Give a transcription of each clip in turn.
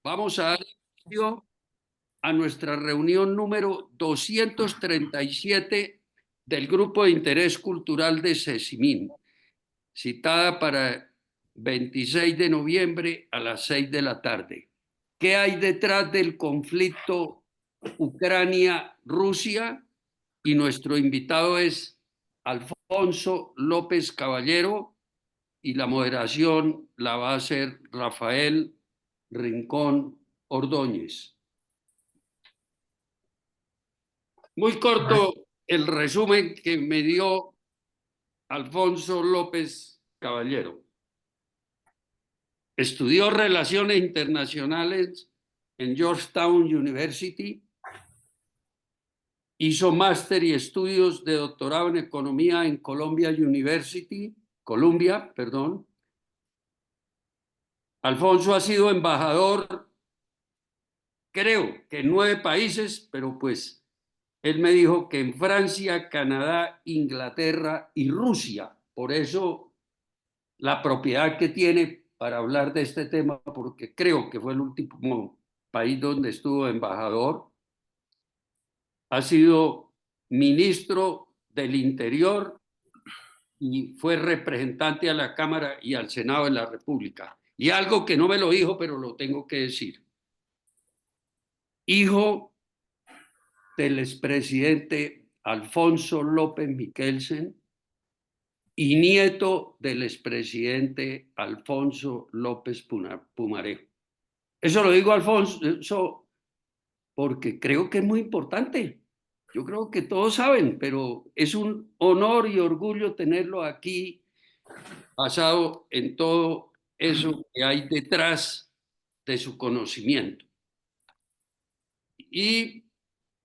Vamos a dar inicio a nuestra reunión número 237 del Grupo de Interés Cultural de Sesimín, citada para 26 de noviembre a las 6 de la tarde. ¿Qué hay detrás del conflicto Ucrania-Rusia? Y nuestro invitado es Alfonso López Caballero y la moderación la va a hacer Rafael Rincón Ordóñez. Muy corto el resumen que me dio Alfonso López Caballero. Estudió Relaciones Internacionales en Georgetown University. Hizo máster y estudios de doctorado en Economía en Columbia. Alfonso ha sido embajador, creo que en 9 países, pero pues él me dijo que en Francia, Canadá, Inglaterra y Rusia. Por eso la propiedad que tiene para hablar de este tema, porque creo que fue el último país donde estuvo embajador. Ha sido ministro del Interior y fue representante a la Cámara y al Senado de la República. Y algo que no me lo dijo, pero lo tengo que decir. Hijo del expresidente Alfonso López Michelsen y nieto del expresidente Alfonso López Pumarejo. Eso lo digo, Alfonso, porque creo que es muy importante. Yo creo que todos saben, pero es un honor y orgullo tenerlo aquí, basado en todo eso que hay detrás de su conocimiento. Y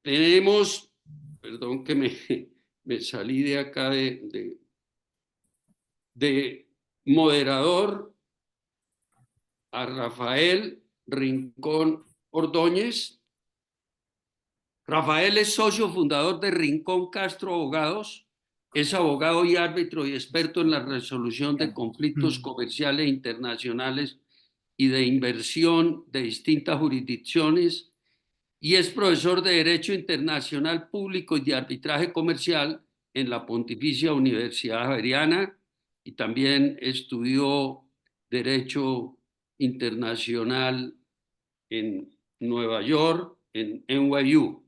tenemos, perdón que me salí de acá de moderador, a Rafael Rincón Ordóñez. Rafael es socio fundador de Rincón Castro Abogados, es abogado y árbitro y experto en la resolución de conflictos comerciales internacionales y de inversión de distintas jurisdicciones, y es profesor de Derecho Internacional Público y de Arbitraje Comercial en la Pontificia Universidad Javeriana, y también estudió Derecho Internacional en Nueva York, en NYU.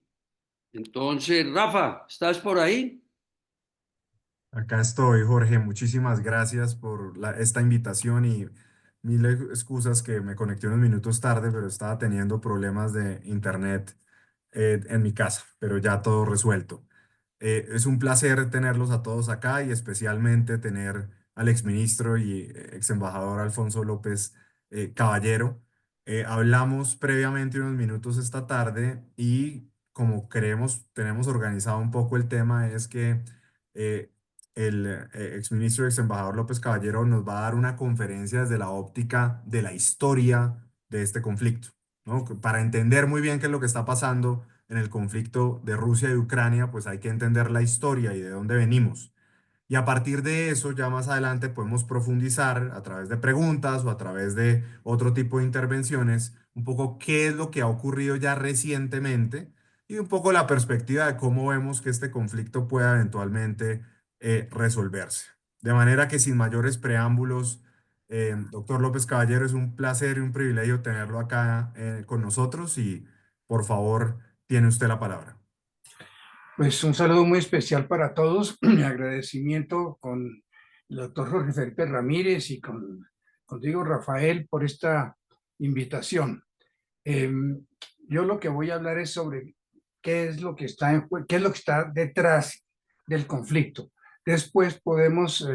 Entonces, Rafa, ¿estás por ahí? Acá estoy, Jorge. Muchísimas gracias por esta invitación y mil excusas que me conecté unos minutos tarde, pero estaba teniendo problemas de internet en mi casa, pero ya todo resuelto. Es un placer tenerlos a todos acá y especialmente tener al exministro y ex embajador Alfonso López Caballero. Hablamos previamente unos minutos esta tarde y como tenemos organizado un poco el tema, es que eh, el exministro y ex embajador López Caballero nos va a dar una conferencia desde la óptica de la historia de este conflicto, ¿no? Para entender muy bien qué es lo que está pasando en el conflicto de Rusia y Ucrania, pues hay que entender la historia y de dónde venimos. Y a partir de eso, ya más adelante podemos profundizar a través de preguntas o a través de otro tipo de intervenciones, un poco qué es lo que ha ocurrido ya recientemente y un poco la perspectiva de cómo vemos que este conflicto pueda eventualmente resolverse. De manera que sin mayores preámbulos, doctor López Caballero, es un placer y un privilegio tenerlo acá con nosotros y por favor, tiene usted la palabra. Pues un saludo muy especial para todos. Mi agradecimiento con el doctor Jorge Felipe Ramírez y contigo, Rafael, por esta invitación. Eh, yo lo que voy a hablar es sobre qué es lo que qué es lo que está detrás del conflicto. Después podemos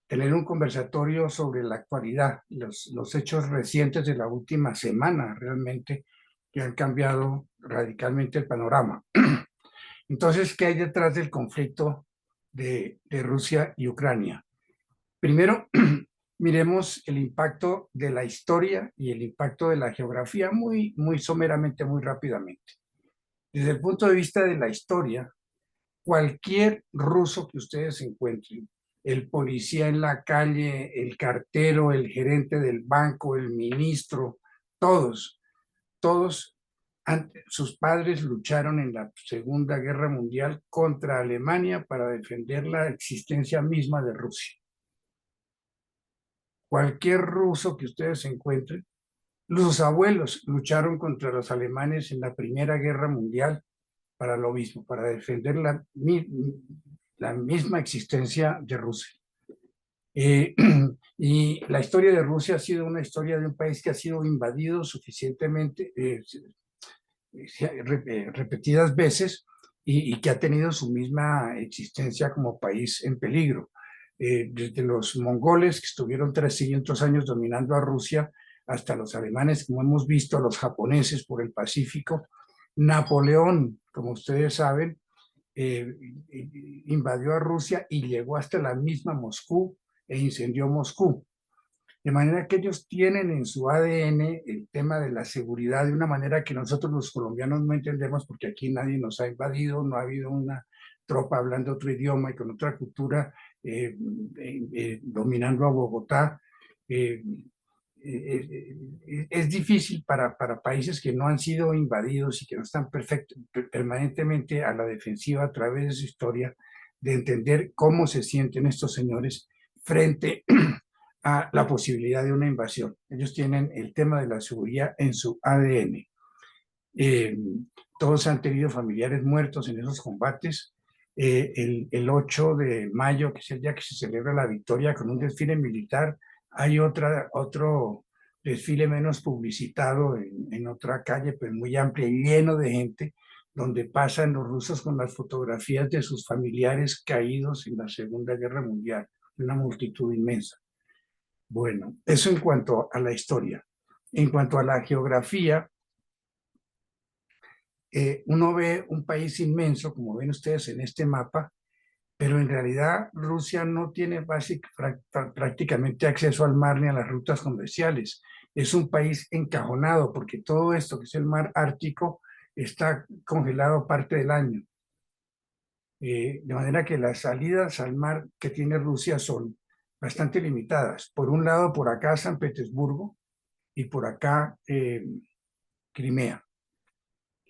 tener un conversatorio sobre la actualidad, los hechos recientes de la última semana realmente que han cambiado radicalmente el panorama. Entonces, ¿qué hay detrás del conflicto de Rusia y Ucrania? Primero, miremos el impacto de la historia y el impacto de la geografía muy someramente, muy rápidamente. Desde el punto de vista de la historia, cualquier ruso que ustedes encuentren el policía en la calle, el cartero, el gerente del banco, el ministro, todos, sus padres lucharon en la Segunda Guerra Mundial contra Alemania para defender la existencia misma de Rusia. Cualquier ruso que ustedes encuentren, los abuelos lucharon contra los alemanes en la Primera Guerra Mundial para lo mismo, para defender la misma existencia de Rusia. Y la historia de Rusia ha sido una historia de un país que ha sido invadido suficientemente, repetidas veces, y que ha tenido su misma existencia como país en peligro. Desde los mongoles, que estuvieron 300 años dominando a Rusia, hasta los alemanes, como hemos visto, los japoneses por el Pacífico. Napoleón, como ustedes saben, invadió a Rusia y llegó hasta la misma Moscú e incendió Moscú. De manera que ellos tienen en su ADN el tema de la seguridad de una manera que nosotros los colombianos no entendemos, porque aquí nadie nos ha invadido, no ha habido una tropa hablando otro idioma y con otra cultura dominando a Bogotá. Es difícil para países que no han sido invadidos y que no están permanentemente a la defensiva a través de su historia, de entender cómo se sienten estos señores frente a la posibilidad de una invasión. Ellos tienen el tema de la seguridad en su ADN. Todos han tenido familiares muertos en esos combates. El 8 de mayo, que es el día que se celebra la victoria con un desfile militar, hay otro desfile menos publicitado en otra calle, pero muy amplia y lleno de gente, donde pasan los rusos con las fotografías de sus familiares caídos en la Segunda Guerra Mundial, una multitud inmensa. Bueno, eso en cuanto a la historia. En cuanto a la geografía, uno ve un país inmenso, como ven ustedes en este mapa, pero en realidad Rusia no tiene prácticamente acceso al mar ni a las rutas comerciales. Es un país encajonado porque todo esto que es el mar Ártico está congelado parte del año. De manera que las salidas al mar que tiene Rusia son bastante limitadas. Por un lado, por acá San Petersburgo y por acá Crimea.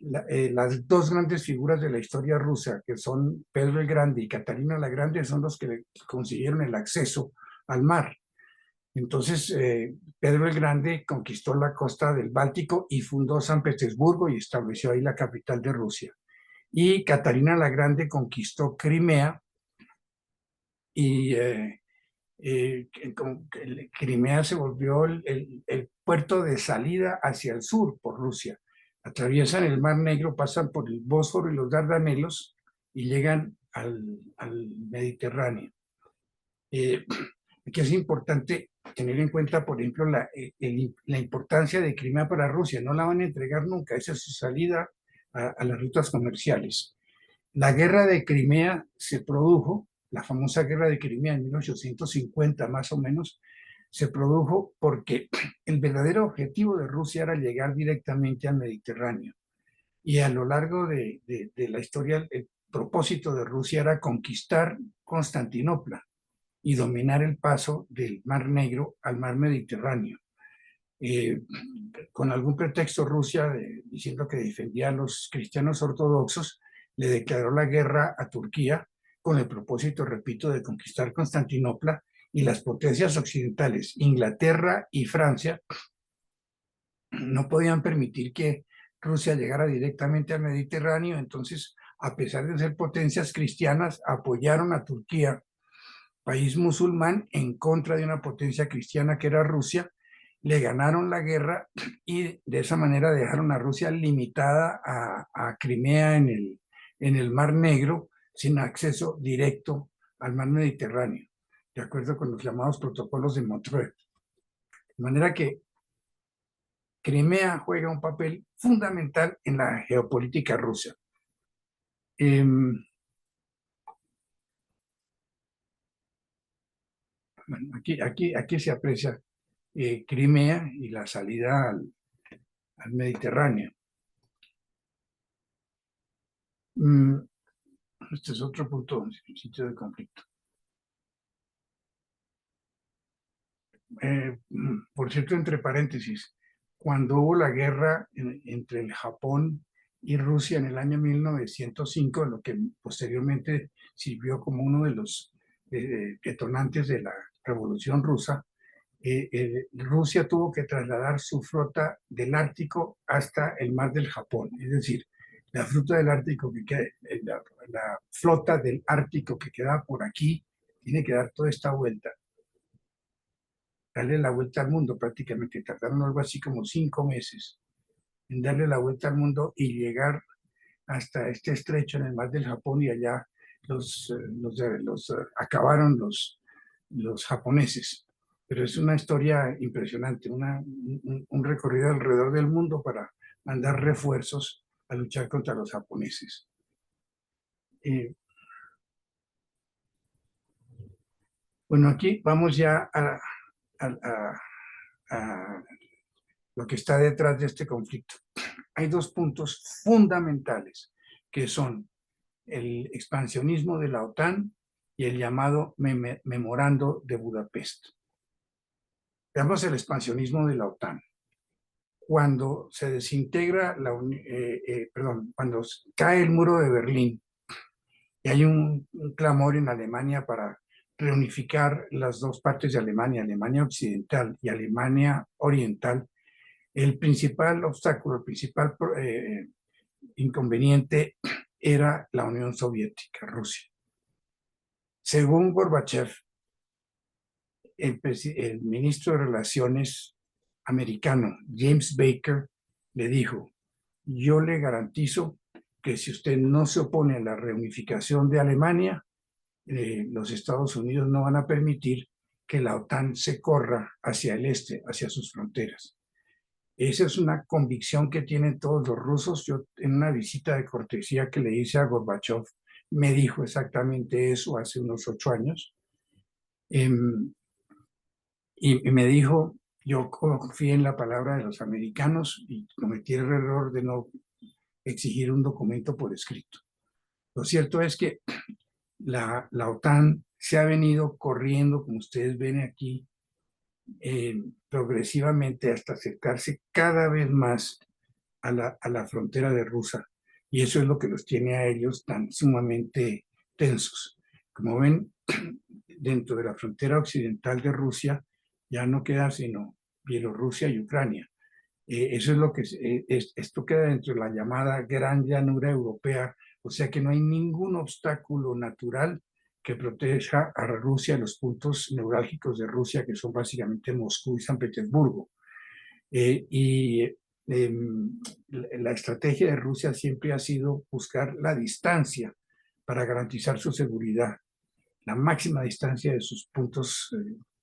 Las dos grandes figuras de la historia rusa, que son Pedro el Grande y Catalina la Grande, son los que consiguieron el acceso al mar. Entonces, Pedro el Grande conquistó la costa del Báltico y fundó San Petersburgo y estableció ahí la capital de Rusia. Y Catalina la Grande conquistó Crimea y Crimea se volvió el puerto de salida hacia el sur por Rusia. Atraviesan el Mar Negro, pasan por el Bósforo y los Dardanelos y llegan al Mediterráneo. Aquí es importante tener en cuenta, por ejemplo, la importancia de Crimea para Rusia. No la van a entregar nunca, esa es su salida a las rutas comerciales. La guerra de Crimea se produjo, la famosa guerra de Crimea en 1850 más o menos, se produjo porque el verdadero objetivo de Rusia era llegar directamente al Mediterráneo. Y a lo largo de la historia, el propósito de Rusia era conquistar Constantinopla y dominar el paso del Mar Negro al Mar Mediterráneo. Con algún pretexto, Rusia, diciendo que defendía a los cristianos ortodoxos, le declaró la guerra a Turquía con el propósito, repito, de conquistar Constantinopla, y las potencias occidentales, Inglaterra y Francia, no podían permitir que Rusia llegara directamente al Mediterráneo. Entonces, a pesar de ser potencias cristianas, apoyaron a Turquía, país musulmán, en contra de una potencia cristiana que era Rusia. Le ganaron la guerra y de esa manera dejaron a Rusia limitada a Crimea en el Mar Negro, sin acceso directo al mar Mediterráneo, de acuerdo con los llamados protocolos de Montreux. De manera que Crimea juega un papel fundamental en la geopolítica rusa. Bueno, aquí se aprecia Crimea y la salida al Mediterráneo. Este es otro punto, sitio de conflicto. Por cierto, entre paréntesis, cuando hubo la guerra entre el Japón y Rusia en el año 1905, lo que posteriormente sirvió como uno de los detonantes de la Revolución Rusa, Rusia tuvo que trasladar su flota del Ártico hasta el mar del Japón. Es decir, la flota del Ártico la flota del Ártico que quedaba por aquí tiene que dar toda esta vuelta, darle la vuelta al mundo prácticamente. Tardaron algo así como 5 meses en darle la vuelta al mundo y llegar hasta este estrecho en el mar del Japón, y allá acabaron los japoneses. Pero es una historia impresionante, un recorrido alrededor del mundo para mandar refuerzos a luchar contra los japoneses. Bueno, aquí vamos ya a lo que está detrás de este conflicto. Hay 2 puntos fundamentales, que son el expansionismo de la OTAN y el llamado Memorando de Budapest. Veamos el expansionismo de la OTAN. Cuando se desintegra cuando cae el muro de Berlín y hay un clamor en Alemania para reunificar las 2 partes de Alemania, Alemania Occidental y Alemania Oriental, el principal obstáculo, el principal inconveniente era la Unión Soviética, Rusia. Según Gorbachev, el ministro de Relaciones americano, James Baker, le dijo: yo le garantizo que si usted no se opone a la reunificación de Alemania, los Estados Unidos no van a permitir que la OTAN se corra hacia el este, hacia sus fronteras. Esa es una convicción que tienen todos los rusos. Yo, en una visita de cortesía que le hice a Gorbachev, me dijo exactamente eso hace unos 8 años. Y me dijo: yo confié en la palabra de los americanos y cometí el error de no exigir un documento por escrito. Lo cierto es que la OTAN se ha venido corriendo, como ustedes ven aquí, progresivamente hasta acercarse cada vez más a la frontera de Rusia. Y eso es lo que los tiene a ellos tan sumamente tensos. Como ven, dentro de la frontera occidental de Rusia ya no queda sino Bielorrusia y Ucrania. Eso es lo que esto queda dentro de la llamada Gran Llanura Europea, o sea que no hay ningún obstáculo natural que proteja a Rusia, los puntos neurálgicos de Rusia, que son básicamente Moscú y San Petersburgo. La estrategia de Rusia siempre ha sido buscar la distancia para garantizar su seguridad, la máxima distancia de sus puntos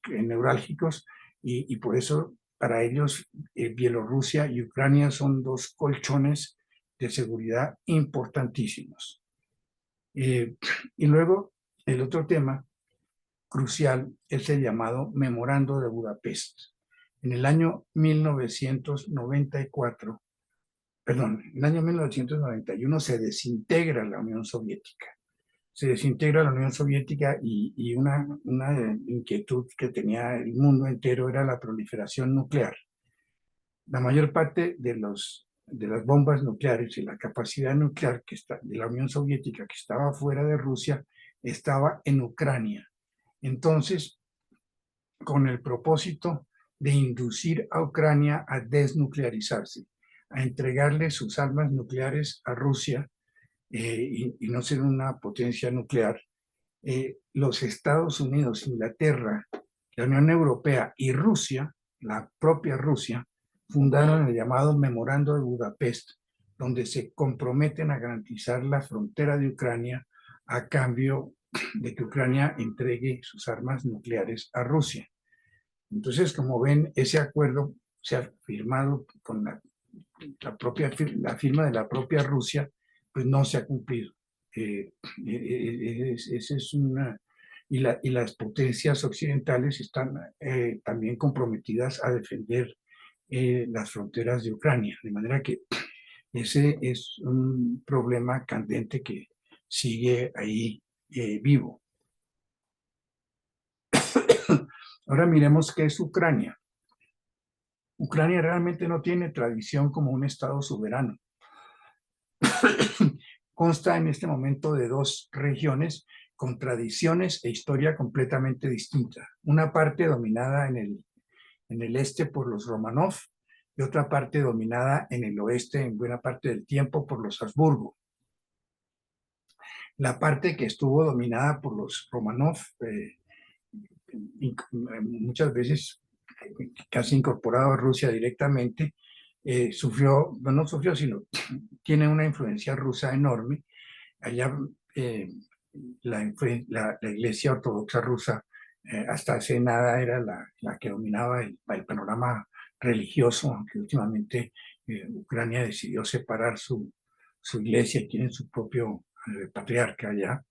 neurálgicos, y por eso para ellos Bielorrusia y Ucrania son 2 colchones de seguridad importantísimos. Y luego el otro tema crucial es el llamado Memorando de Budapest. En el año 1991 se desintegra la Unión Soviética. Se desintegra la Unión Soviética y una inquietud que tenía el mundo entero era la proliferación nuclear. La mayor parte de las bombas nucleares y la capacidad nuclear de la Unión Soviética, que estaba fuera de Rusia, estaba en Ucrania. Entonces, con el propósito de inducir a Ucrania a desnuclearizarse, a entregarle sus armas nucleares a Rusia y no ser una potencia nuclear, los Estados Unidos, Inglaterra, la Unión Europea y Rusia, la propia Rusia, fundaron el llamado Memorando de Budapest, donde se comprometen a garantizar la frontera de Ucrania a cambio de que Ucrania entregue sus armas nucleares a Rusia. Entonces, como ven, ese acuerdo se ha firmado con la firma de la propia Rusia, pues no se ha cumplido. Y las potencias occidentales están también comprometidas a defender las fronteras de Ucrania, de manera que ese es un problema candente que sigue ahí vivo. Ahora miremos qué es Ucrania. Ucrania realmente no tiene tradición como un estado soberano. Consta en este momento de dos regiones con tradiciones e historia completamente distintas. Una parte dominada en el este por los Romanov y otra parte dominada en el oeste en buena parte del tiempo por los Habsburgo. La parte que estuvo dominada por los Romanov, muchas veces casi incorporado a Rusia directamente, sufrió, no sufrió, sino tiene una influencia rusa enorme. Allá la Iglesia Ortodoxa rusa hasta hace nada era la que dominaba el panorama religioso, aunque últimamente Ucrania decidió separar su iglesia y tienen su propio patriarca allá.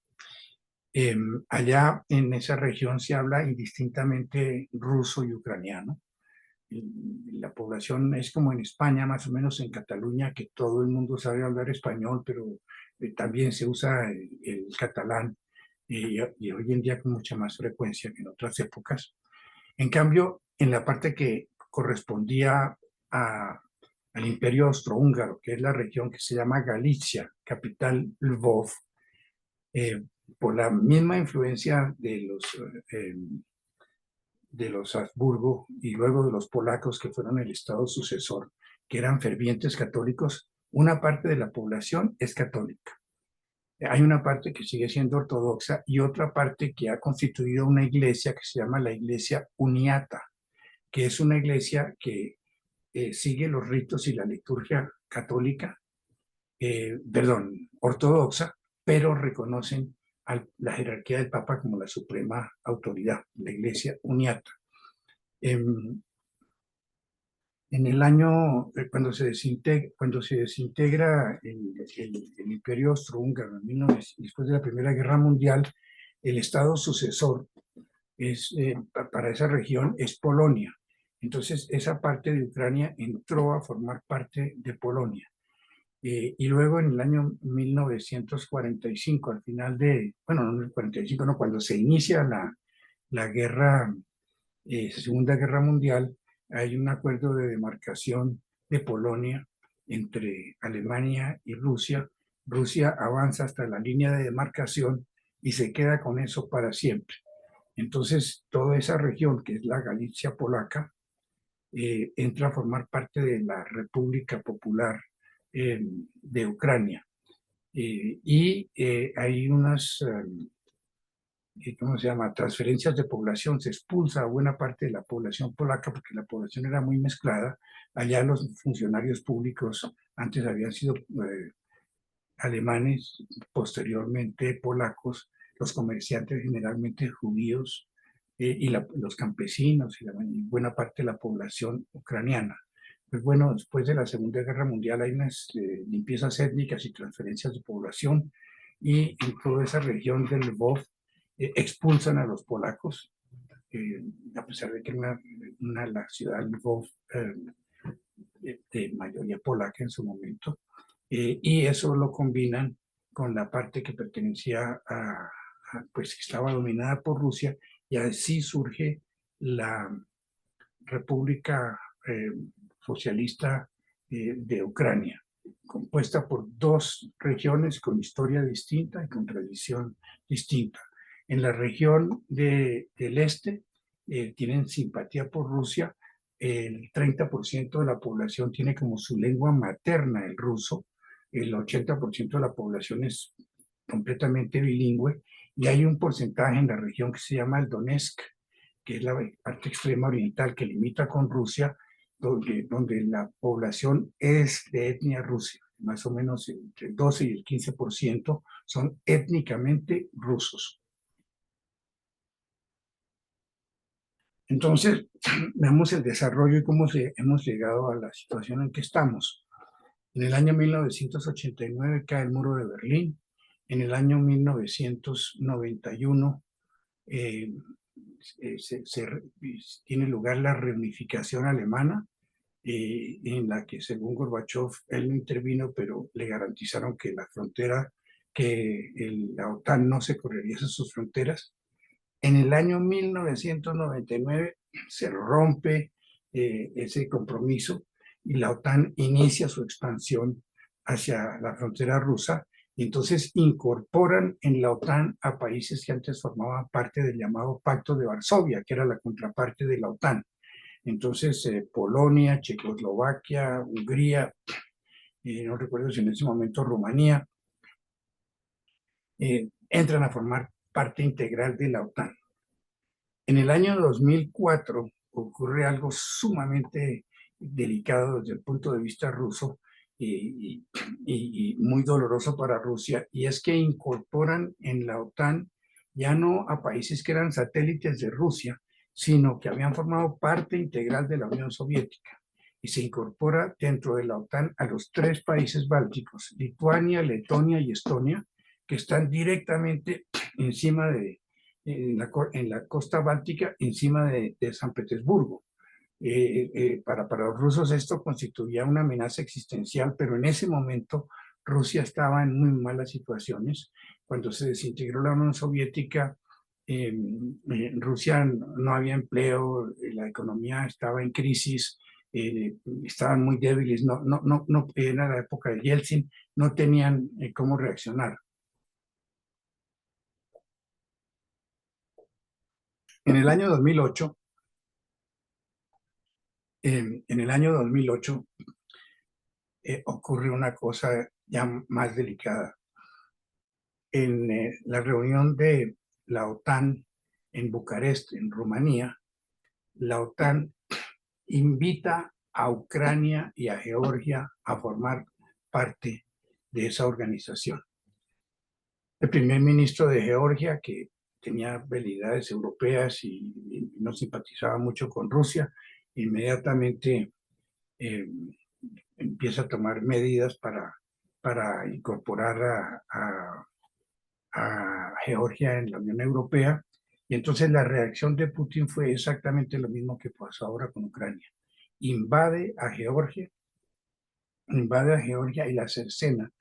Allá en esa región se habla indistintamente ruso y ucraniano. La población es como en España, más o menos en Cataluña, que todo el mundo sabe hablar español, pero también se usa el catalán y hoy en día con mucha más frecuencia que en otras épocas. En cambio, en la parte que correspondía al Imperio Austrohúngaro, que es la región que se llama Galicia, capital Lvov, por la misma influencia de los Habsburgo y luego de los polacos, que fueron el estado sucesor, que eran fervientes católicos, una parte de la población es católica. Hay una parte que sigue siendo ortodoxa y otra parte que ha constituido una iglesia que se llama la Iglesia Uniata, que es una iglesia que sigue los ritos y la liturgia católica, ortodoxa, pero reconocen la jerarquía del Papa como la suprema autoridad, la Iglesia Uniata. En el año, cuando se desintegra el Imperio Austrohúngaro, después de la Primera Guerra Mundial, el estado sucesor para esa región es Polonia. Entonces, esa parte de Ucrania entró a formar parte de Polonia. Y luego en el año 1945, al final no el 45, no, cuando se inicia la Segunda Guerra Mundial, hay un acuerdo de demarcación de Polonia entre Alemania y Rusia. Rusia avanza hasta la línea de demarcación y se queda con eso para siempre. Entonces, toda esa región, que es la Galicia polaca, entra a formar parte de la República Popular de Ucrania. Hay unas, ¿cómo se llama?, transferencias de población. Se expulsa a buena parte de la población polaca porque la población era muy mezclada. Allá los funcionarios públicos antes habían sido alemanes, posteriormente polacos, los comerciantes generalmente judíos, y los campesinos y buena parte de la población ucraniana. Pues bueno, después de la Segunda Guerra Mundial hay unas limpiezas étnicas y transferencias de población, y en toda esa región del Lvov expulsan a los polacos, a pesar de que era la ciudad de Lvov de mayoría polaca en su momento, y eso lo combinan con la parte que pertenecía pues que estaba dominada por Rusia, y así surge la República Socialista de Ucrania, compuesta por dos regiones con historia distinta y con tradición distinta. En la región del este tienen simpatía por Rusia. El 30% de la población tiene como su lengua materna el ruso, el 80% de la población es completamente bilingüe, y hay un porcentaje en la región que se llama el Donetsk, que es la parte extrema oriental que limita con Rusia, donde la población es de etnia rusa, más o menos entre el 12 y el 15% son étnicamente rusos. Entonces, vemos el desarrollo y cómo hemos llegado a la situación en que estamos. En el año 1989 cae el muro de Berlín. En el año 1991 tiene lugar la reunificación alemana, en la que, según Gorbachev, él no intervino, pero le garantizaron que la frontera, que la OTAN no se correría esas sus fronteras. En el año 1999 se rompe ese compromiso y la OTAN inicia su expansión hacia la frontera rusa y entonces incorporan en la OTAN a países que antes formaban parte del llamado Pacto de Varsovia, que era la contraparte de la OTAN. Entonces, Polonia, Checoslovaquia, Hungría, no recuerdo si en ese momento Rumanía, entran a formar parte integral de la OTAN. En el año 2004 ocurre algo sumamente delicado desde el punto de vista ruso y muy doloroso para Rusia, y es que incorporan en la OTAN ya no a países que eran satélites de Rusia, sino que habían formado parte integral de la Unión Soviética. Y se incorpora dentro de la OTAN a los 3 países bálticos, Lituania, Letonia y Estonia, que están directamente encima de, en la costa báltica, encima de San Petersburgo. Para los rusos esto constituía una amenaza existencial, pero en ese momento Rusia estaba en muy malas situaciones. Cuando se desintegró la Unión Soviética, en Rusia no había empleo, la economía estaba en crisis, estaban muy débiles, no, era la época de Yeltsin, no tenían cómo reaccionar. En el año 2008, ocurre una cosa ya más delicada. En la reunión de la OTAN en Bucarest, en Rumanía, la OTAN invita a Ucrania y a Georgia a formar parte de esa organización. El primer ministro de Georgia, que tenía habilidades europeas y no simpatizaba mucho con Rusia, inmediatamente empieza a tomar medidas para incorporar a Georgia en la Unión Europea. Y entonces la reacción de Putin fue exactamente lo mismo que pasó ahora con Ucrania. Invade a Georgia y la cercena.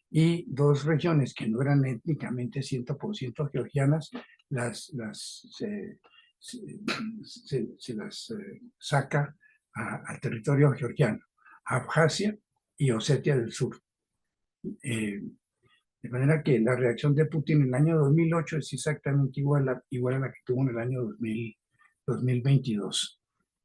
Y 2 regiones que no eran étnicamente 100% georgianas, se las saca al territorio georgiano, Abjasia y Osetia del Sur. De manera que la reacción de Putin en el año 2008 es exactamente igual a la que tuvo en el año 2022.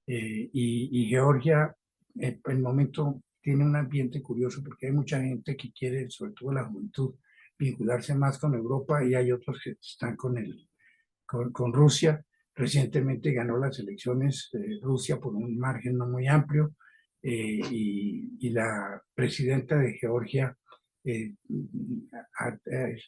Y Georgia, en el momento, tiene un ambiente curioso porque hay mucha gente que quiere, sobre todo la juventud, vincularse más con Europa y hay otros que están con Rusia. Recientemente ganó las elecciones Rusia por un margen no muy amplio y la presidenta de Georgia ha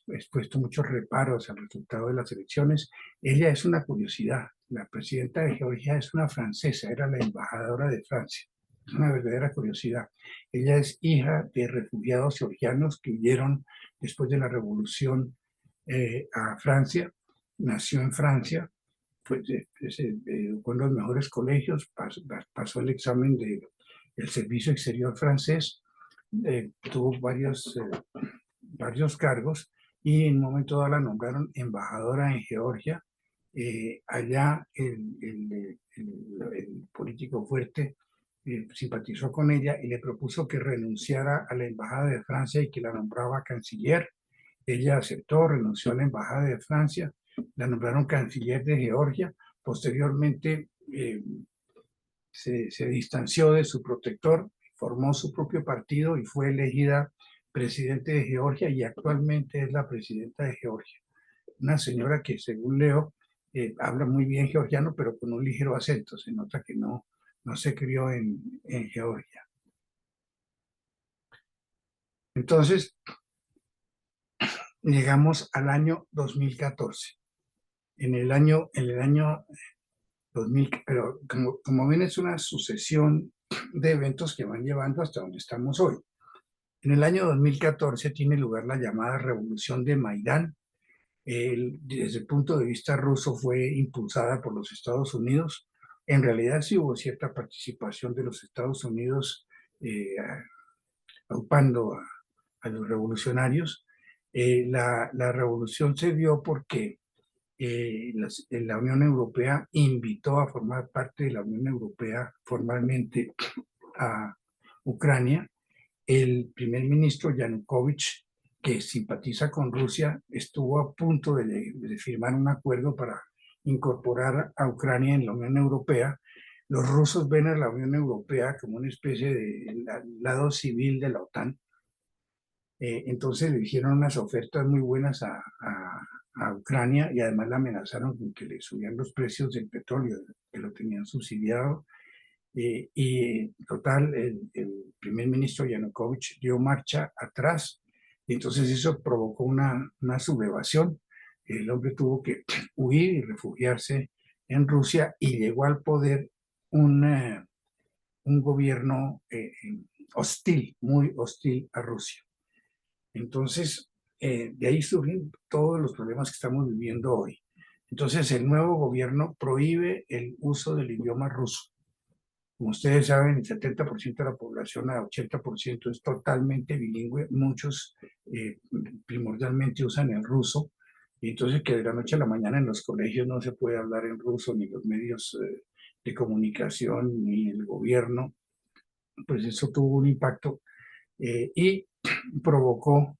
expuesto muchos reparos al resultado de las elecciones. Ella es una curiosidad. La presidenta de Georgia es una francesa, era la embajadora de Francia. Es una verdadera curiosidad. Ella es hija de refugiados georgianos que huyeron después de la revolución a Francia. Nació en Francia, pues, se educó en los mejores colegios, pasó el examen del servicio exterior francés, tuvo varios cargos y en un momento dado la nombraron embajadora en Georgia. Allá el político fuerte simpatizó con ella y le propuso que renunciara a la embajada de Francia y que la nombraba canciller. Ella aceptó, renunció a la embajada de Francia, la nombraron canciller de Georgia. Posteriormente se distanció de su protector, formó su propio partido y fue elegida presidente de Georgia y actualmente es la presidenta de Georgia. Una señora que, según leo, habla muy bien georgiano, pero con un ligero acento. Se nota que no se crió en Georgia. Entonces, llegamos al año 2014. En el año 2000, pero como ven, es una sucesión de eventos que van llevando hasta donde estamos hoy. En el año 2014 tiene lugar la llamada Revolución de Maidán. Desde el punto de vista ruso fue impulsada por los Estados Unidos. En realidad sí hubo cierta participación de los Estados Unidos aupando a los revolucionarios. La revolución se dio porque la Unión Europea invitó a formar parte de la Unión Europea formalmente a Ucrania. El primer ministro Yanukovych, que simpatiza con Rusia, estuvo a punto de firmar un acuerdo para incorporar a Ucrania en la Unión Europea. Los rusos ven a la Unión Europea como una especie de lado civil de la OTAN. Entonces le hicieron unas ofertas muy buenas a Ucrania y además la amenazaron con que le subían los precios del petróleo, que lo tenían subsidiado. Y total, el primer ministro Yanukovych dio marcha atrás, y entonces eso provocó una sublevación. El hombre tuvo que huir y refugiarse en Rusia, y llegó al poder un gobierno hostil, muy hostil a Rusia. Entonces, de ahí surgen todos los problemas que estamos viviendo hoy. Entonces, el nuevo gobierno prohíbe el uso del idioma ruso. Como ustedes saben, el 70% de la población, a 80%, es totalmente bilingüe. Muchos primordialmente usan el ruso. Y entonces que de la noche a la mañana en los colegios no se puede hablar en ruso, ni los medios de comunicación, ni el gobierno, pues eso tuvo un impacto y provocó,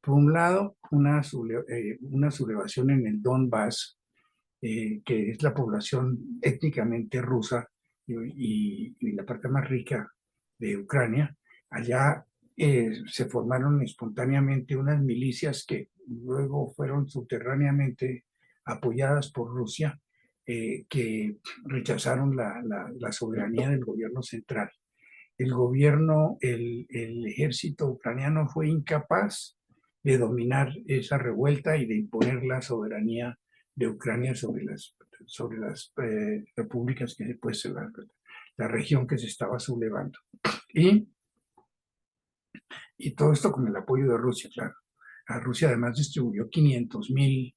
por un lado, una sublevación en el Donbass, que es la población étnicamente rusa y la parte más rica de Ucrania. Allá se formaron espontáneamente unas milicias que luego fueron subterráneamente apoyadas por Rusia, que rechazaron la soberanía del gobierno central. El ejército ucraniano fue incapaz de dominar esa revuelta y de imponer la soberanía de Ucrania sobre las repúblicas, que después la región que se estaba sublevando. Y todo esto con el apoyo de Rusia, claro. A Rusia además distribuyó 500,000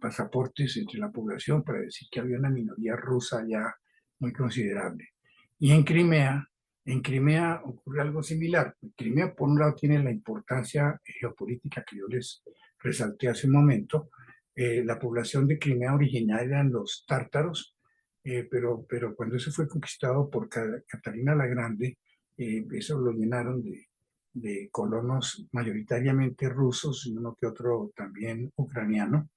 pasaportes entre la población para decir que había una minoría rusa ya muy considerable. Y en Crimea ocurre algo similar. Crimea, por un lado, tiene la importancia geopolítica que yo les resalté hace un momento. La población de Crimea original eran los tártaros, pero cuando eso fue conquistado por Catalina la Grande, eso lo llenaron de colonos mayoritariamente rusos y uno que otro también ucraniano.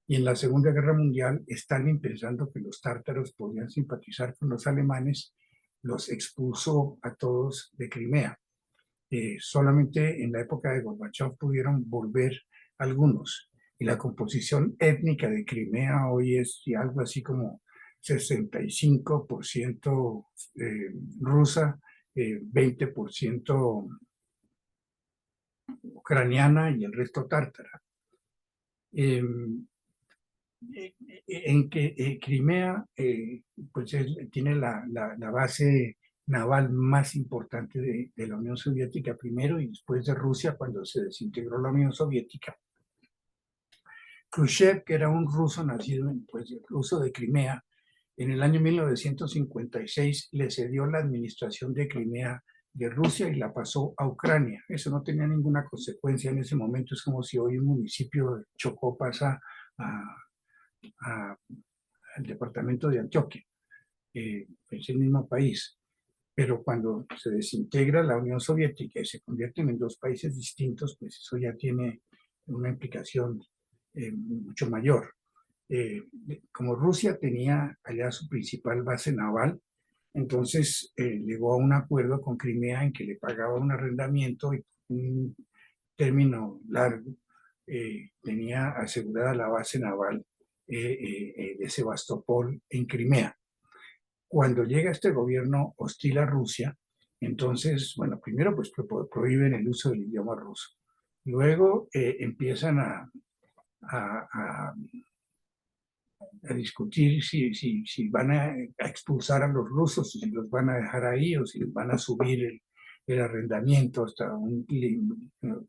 Y en la Segunda Guerra Mundial, Stalin, pensando que los tártaros podían simpatizar con los alemanes, los expulsó a todos de Crimea. Solamente en la época de Gorbachev pudieron volver algunos. Y la composición étnica de Crimea hoy es algo así como 65% rusa, 20% ucraniana y el resto tártara. En que Crimea pues tiene la base naval más importante de la Unión Soviética primero, y después de Rusia cuando se desintegró la Unión Soviética. Khrushchev, que era un ruso nacido ruso de Crimea, en el año 1956 le cedió la administración de Crimea de Rusia y la pasó a Ucrania. Eso no tenía ninguna consecuencia en ese momento. Es como si hoy un municipio de Chocó pasa al departamento de Antioquia. Es el mismo país. Pero cuando se desintegra la Unión Soviética y se convierten en dos países distintos, pues eso ya tiene una implicación mucho mayor. Como Rusia tenía allá su principal base naval, entonces llegó a un acuerdo con Crimea en que le pagaba un arrendamiento y un término largo tenía asegurada la base naval de Sebastopol en Crimea. Cuando llega este gobierno hostil a Rusia, entonces, bueno, primero pues prohíben el uso del idioma ruso. Luego empiezan a discutir si van a expulsar a los rusos, si los van a dejar ahí o si les van a subir el arrendamiento hasta un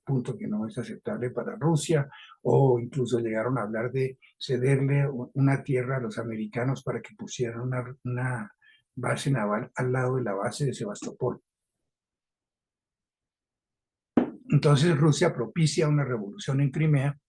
punto que no es aceptable para Rusia, o incluso llegaron a hablar de cederle una tierra a los americanos para que pusieran una base naval al lado de la base de Sebastopol. Entonces Rusia propicia una revolución en Crimea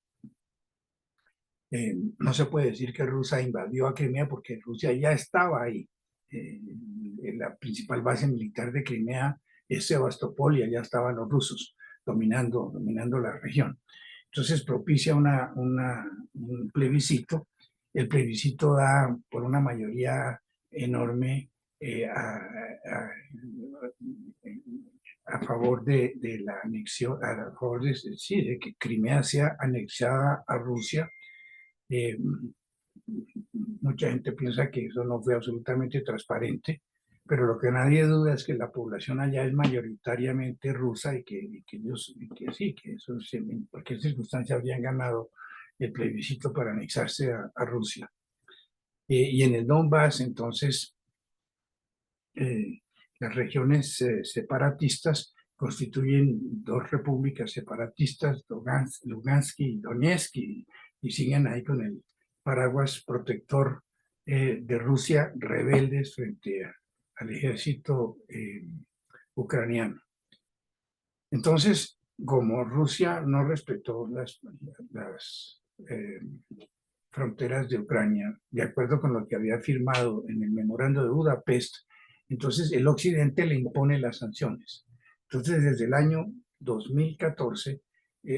No se puede decir que Rusia invadió a Crimea porque Rusia ya estaba ahí. La principal base militar de Crimea es Sebastopol y allá estaban los rusos dominando la región. Entonces propicia un plebiscito. El plebiscito da por una mayoría enorme a favor de la anexión, a favor sí, de que Crimea sea anexada a Rusia. Mucha gente piensa que eso no fue absolutamente transparente, pero lo que nadie duda es que la población allá es mayoritariamente rusa y que ellos, que sí, que eso en cualquier circunstancia habrían ganado el plebiscito para anexarse a Rusia. Y en el Donbass, entonces, las regiones separatistas constituyen dos repúblicas separatistas, Lugansk y Donetsk, y siguen ahí con el paraguas protector de Rusia, rebeldes frente al ejército ucraniano. Entonces, como Rusia no respetó las fronteras de Ucrania, de acuerdo con lo que había firmado en el memorando de Budapest, entonces el occidente le impone las sanciones. Entonces, desde el año 2014,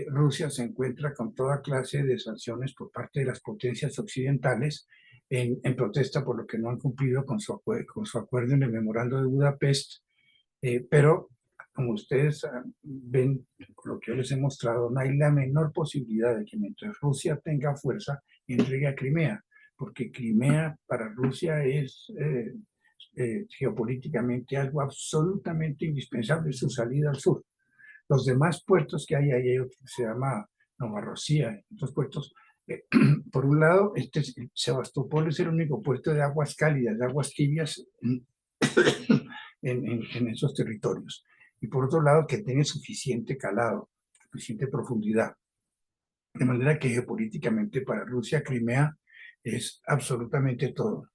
Rusia se encuentra con toda clase de sanciones por parte de las potencias occidentales en protesta por lo que no han cumplido con su acuerdo en el memorando de Budapest, pero como ustedes ven, por lo que yo les he mostrado, no hay la menor posibilidad de que mientras Rusia tenga fuerza, entregue a Crimea, porque Crimea para Rusia es geopolíticamente algo absolutamente indispensable, su salida al sur. Los demás puertos que hay otro que se llama Novorossiya, otros puertos. Por un lado, Sebastopol es el único puerto de aguas cálidas, de aguas tibias en esos territorios. Y por otro lado, que tiene suficiente calado, suficiente profundidad. De manera que geopolíticamente para Rusia, Crimea es absolutamente todo.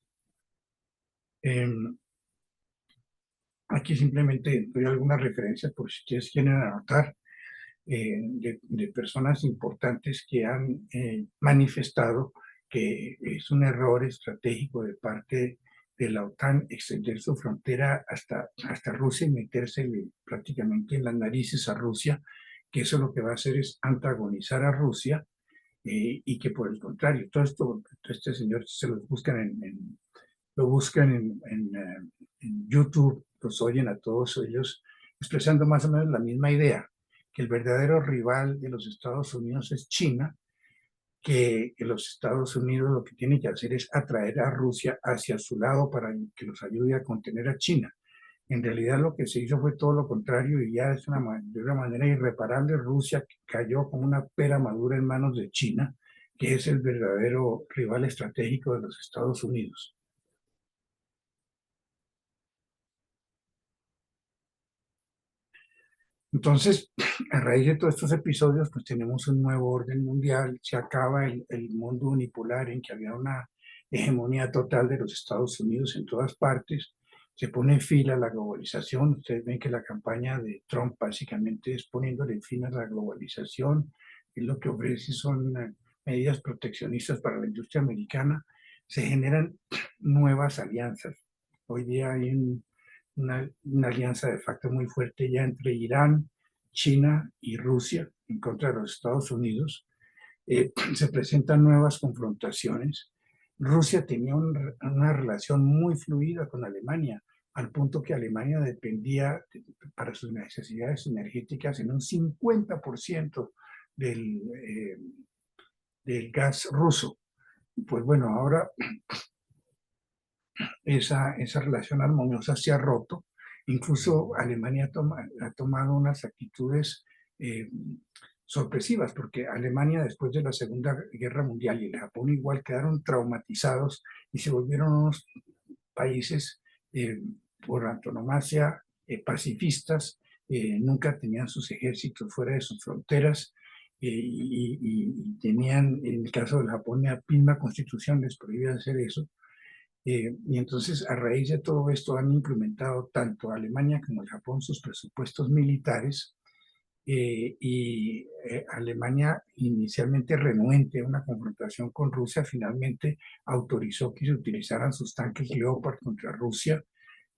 Aquí simplemente doy algunas referencias por si ustedes quieren anotar de personas importantes que han manifestado que es un error estratégico de parte de la OTAN extender su frontera hasta Rusia y meterse prácticamente en las narices a Rusia, que eso lo que va a hacer es antagonizar a Rusia y que por el contrario, todo esto, este señor se los buscan lo buscan en YouTube, los oyen a todos ellos expresando más o menos la misma idea, que el verdadero rival de los Estados Unidos es China, que los Estados Unidos lo que tienen que hacer es atraer a Rusia hacia su lado para que los ayude a contener a China. En realidad lo que se hizo fue todo lo contrario y ya es de una manera irreparable. Rusia cayó como una pera madura en manos de China, que es el verdadero rival estratégico de los Estados Unidos. Entonces, a raíz de todos estos episodios, pues tenemos un nuevo orden mundial, se acaba el mundo unipolar en que había una hegemonía total de los Estados Unidos en todas partes, se pone fin a la globalización. Ustedes ven que la campaña de Trump básicamente es poniéndole fin a la globalización, y lo que ofrece son medidas proteccionistas para la industria americana. Se generan nuevas alianzas. Hoy día hay una alianza de facto muy fuerte ya entre Irán, China y Rusia en contra de los Estados Unidos. Se presentan nuevas confrontaciones. Rusia tenía una relación muy fluida con Alemania, al punto que Alemania dependía para sus necesidades energéticas en un 50% del gas ruso. Pues bueno, ahora esa relación armoniosa se ha roto. Incluso Alemania ha tomado unas actitudes sorpresivas, porque Alemania después de la Segunda Guerra Mundial y el Japón igual quedaron traumatizados y se volvieron unos países por antonomasia pacifistas, nunca tenían sus ejércitos fuera de sus fronteras y tenían, en el caso del Japón, la misma constitución les prohibía hacer eso. Y entonces, a raíz de todo esto, han implementado tanto Alemania como el Japón sus presupuestos militares Alemania, inicialmente renuente a una confrontación con Rusia, finalmente autorizó que se utilizaran sus tanques Leopard contra Rusia,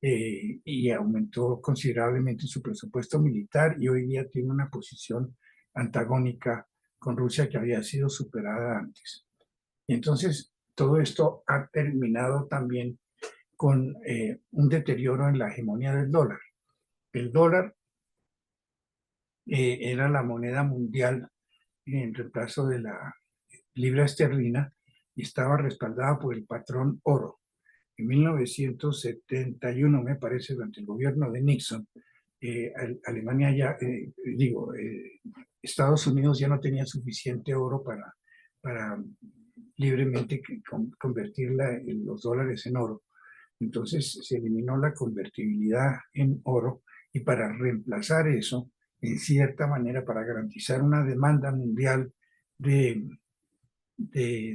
y aumentó considerablemente su presupuesto militar, y hoy día tiene una posición antagónica con Rusia que había sido superada antes. Y entonces todo esto ha terminado también con un deterioro en la hegemonía del dólar. El dólar era la moneda mundial en reemplazo de la libra esterlina y estaba respaldada por el patrón oro. En 1971, me parece, durante el gobierno de Nixon, Alemania ya, Estados Unidos ya no tenía suficiente oro para libremente convertir los dólares en oro. Entonces se eliminó la convertibilidad en oro, y para reemplazar eso, en cierta manera, para garantizar una demanda mundial de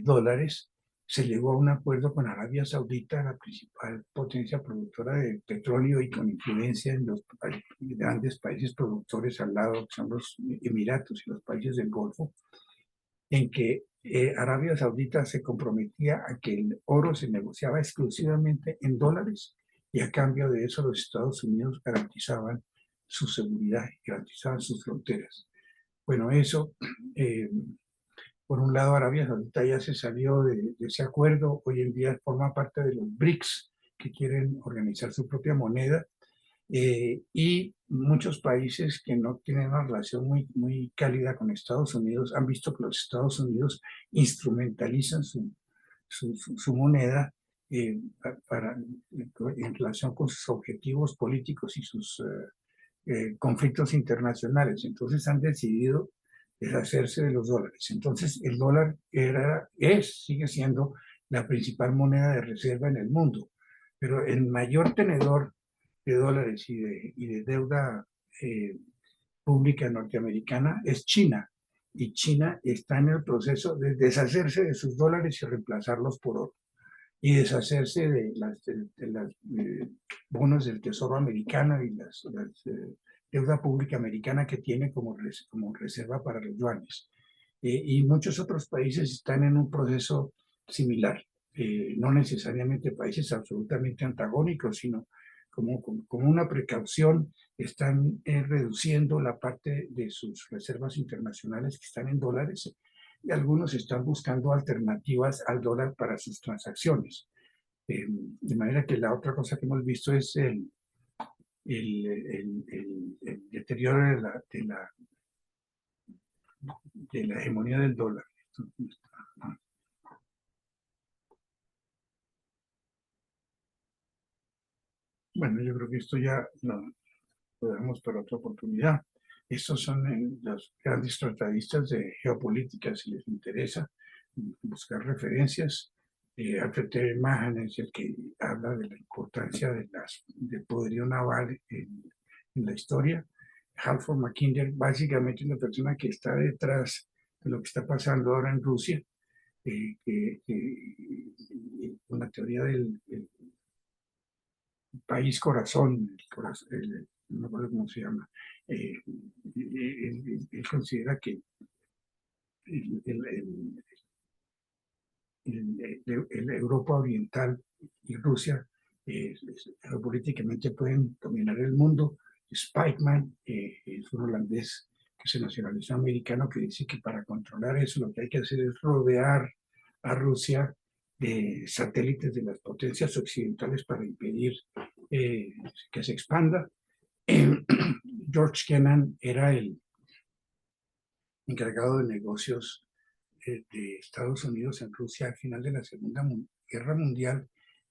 dólares, se llegó a un acuerdo con Arabia Saudita, la principal potencia productora de petróleo y con influencia en los grandes países productores al lado, que son los Emiratos y los países del Golfo, en que Arabia Saudita se comprometía a que el oro se negociaba exclusivamente en dólares, y a cambio de eso los Estados Unidos garantizaban su seguridad y garantizaban sus fronteras. Bueno, eso, por un lado, Arabia Saudita ya se salió de ese acuerdo, hoy en día forma parte de los BRICS, que quieren organizar su propia moneda, y muchos países que no tienen una relación muy cálida con Estados Unidos han visto que los Estados Unidos instrumentalizan su moneda en relación con sus objetivos políticos y sus conflictos internacionales. Entonces han decidido deshacerse de los dólares. Entonces el dólar sigue siendo la principal moneda de reserva en el mundo, pero el mayor tenedor de dólares y de deuda pública norteamericana es China, y China está en el proceso de deshacerse de sus dólares y reemplazarlos por oro, y deshacerse de las bonos del Tesoro americano y las deuda pública americana que tiene como reserva para los yuanes. Y muchos otros países están en un proceso similar, no necesariamente países absolutamente antagónicos, sino como una precaución están reduciendo la parte de sus reservas internacionales que están en dólares, y algunos están buscando alternativas al dólar para sus transacciones. De manera que la otra cosa que hemos visto es el deterioro de la hegemonía del dólar. Bueno, yo creo que esto ya lo dejamos para otra oportunidad. Estos son los grandes tratadistas de geopolítica, si les interesa buscar referencias. Alfred Mahan es el que habla de la importancia del poderío naval en la historia. Halford Mackinder básicamente es la persona que está detrás de lo que está pasando ahora en Rusia, con la teoría del país corazón, no recuerdo cómo se llama. Él considera que el Europa Oriental y Rusia geopolíticamente pueden dominar el mundo. Spikeman es un holandés que se nacionalizó americano, que dice que para controlar eso lo que hay que hacer es rodear a Rusia de satélites de las potencias occidentales para impedir que se expanda. George Kennan era el encargado de negocios de Estados Unidos en Rusia al final de la Segunda Guerra Mundial,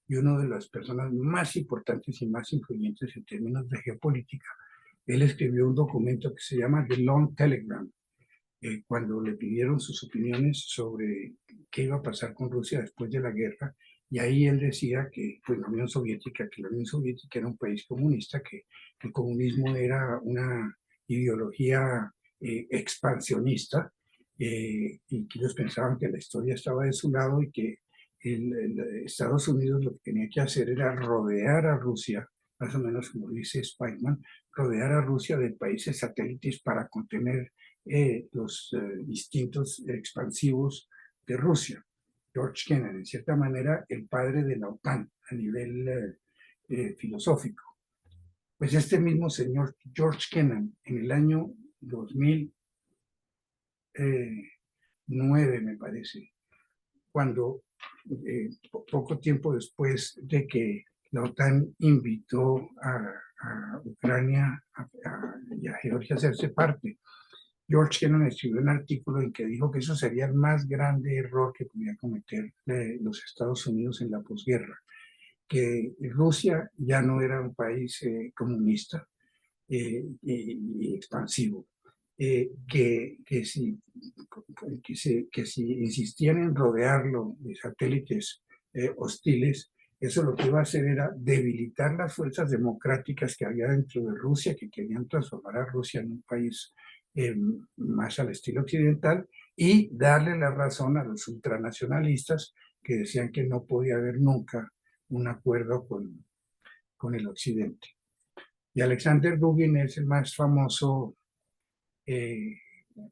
y una de las personas más importantes y más influyentes en términos de geopolítica. Él escribió un documento que se llama The Long Telegram, cuando le pidieron sus opiniones sobre qué iba a pasar con Rusia después de la guerra, y ahí él decía que pues, la Unión Soviética era un país comunista, que el comunismo era una ideología expansionista, y que ellos pensaban que la historia estaba de su lado, y que Estados Unidos lo que tenía que hacer era rodear a Rusia más o menos como dice Spikeman, rodear a Rusia de países satélites para contener los instintos expansivos de Rusia. George Kennan, en cierta manera, el padre de la OTAN a nivel filosófico. Pues este mismo señor George Kennan, en el año 2009, me parece, cuando poco tiempo después de que la OTAN invitó a Ucrania y a Georgia a hacerse parte, George Kennan escribió un artículo en que dijo que eso sería el más grande error que podía cometer los Estados Unidos en la posguerra, que Rusia ya no era un país comunista y expansivo, que si insistían en rodearlo de satélites hostiles, eso lo que iba a hacer era debilitar las fuerzas democráticas que había dentro de Rusia, que querían transformar a Rusia en un país más al estilo occidental, y darle la razón a los ultranacionalistas que decían que no podía haber nunca un acuerdo con el occidente. Y Alexander Dugin es el más famoso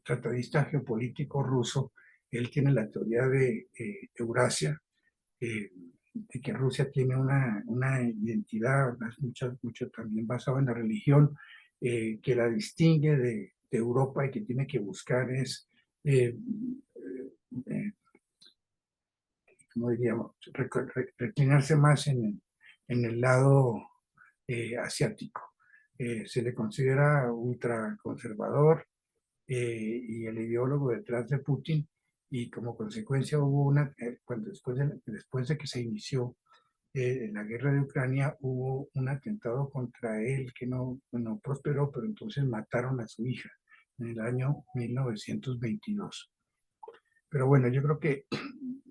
tratadista geopolítico ruso. Él tiene la teoría de Eurasia, de que Rusia tiene una identidad, mucho también basada en la religión, que la distingue de Europa y que tiene que buscar es, como diríamos, reclinarse más en el lado asiático. Se le considera ultraconservador y el ideólogo detrás de Putin, y como consecuencia hubo después de que se inició la guerra de Ucrania, hubo un atentado contra él que no prosperó, pero entonces mataron a su hija en el año 1922. Pero bueno, yo creo que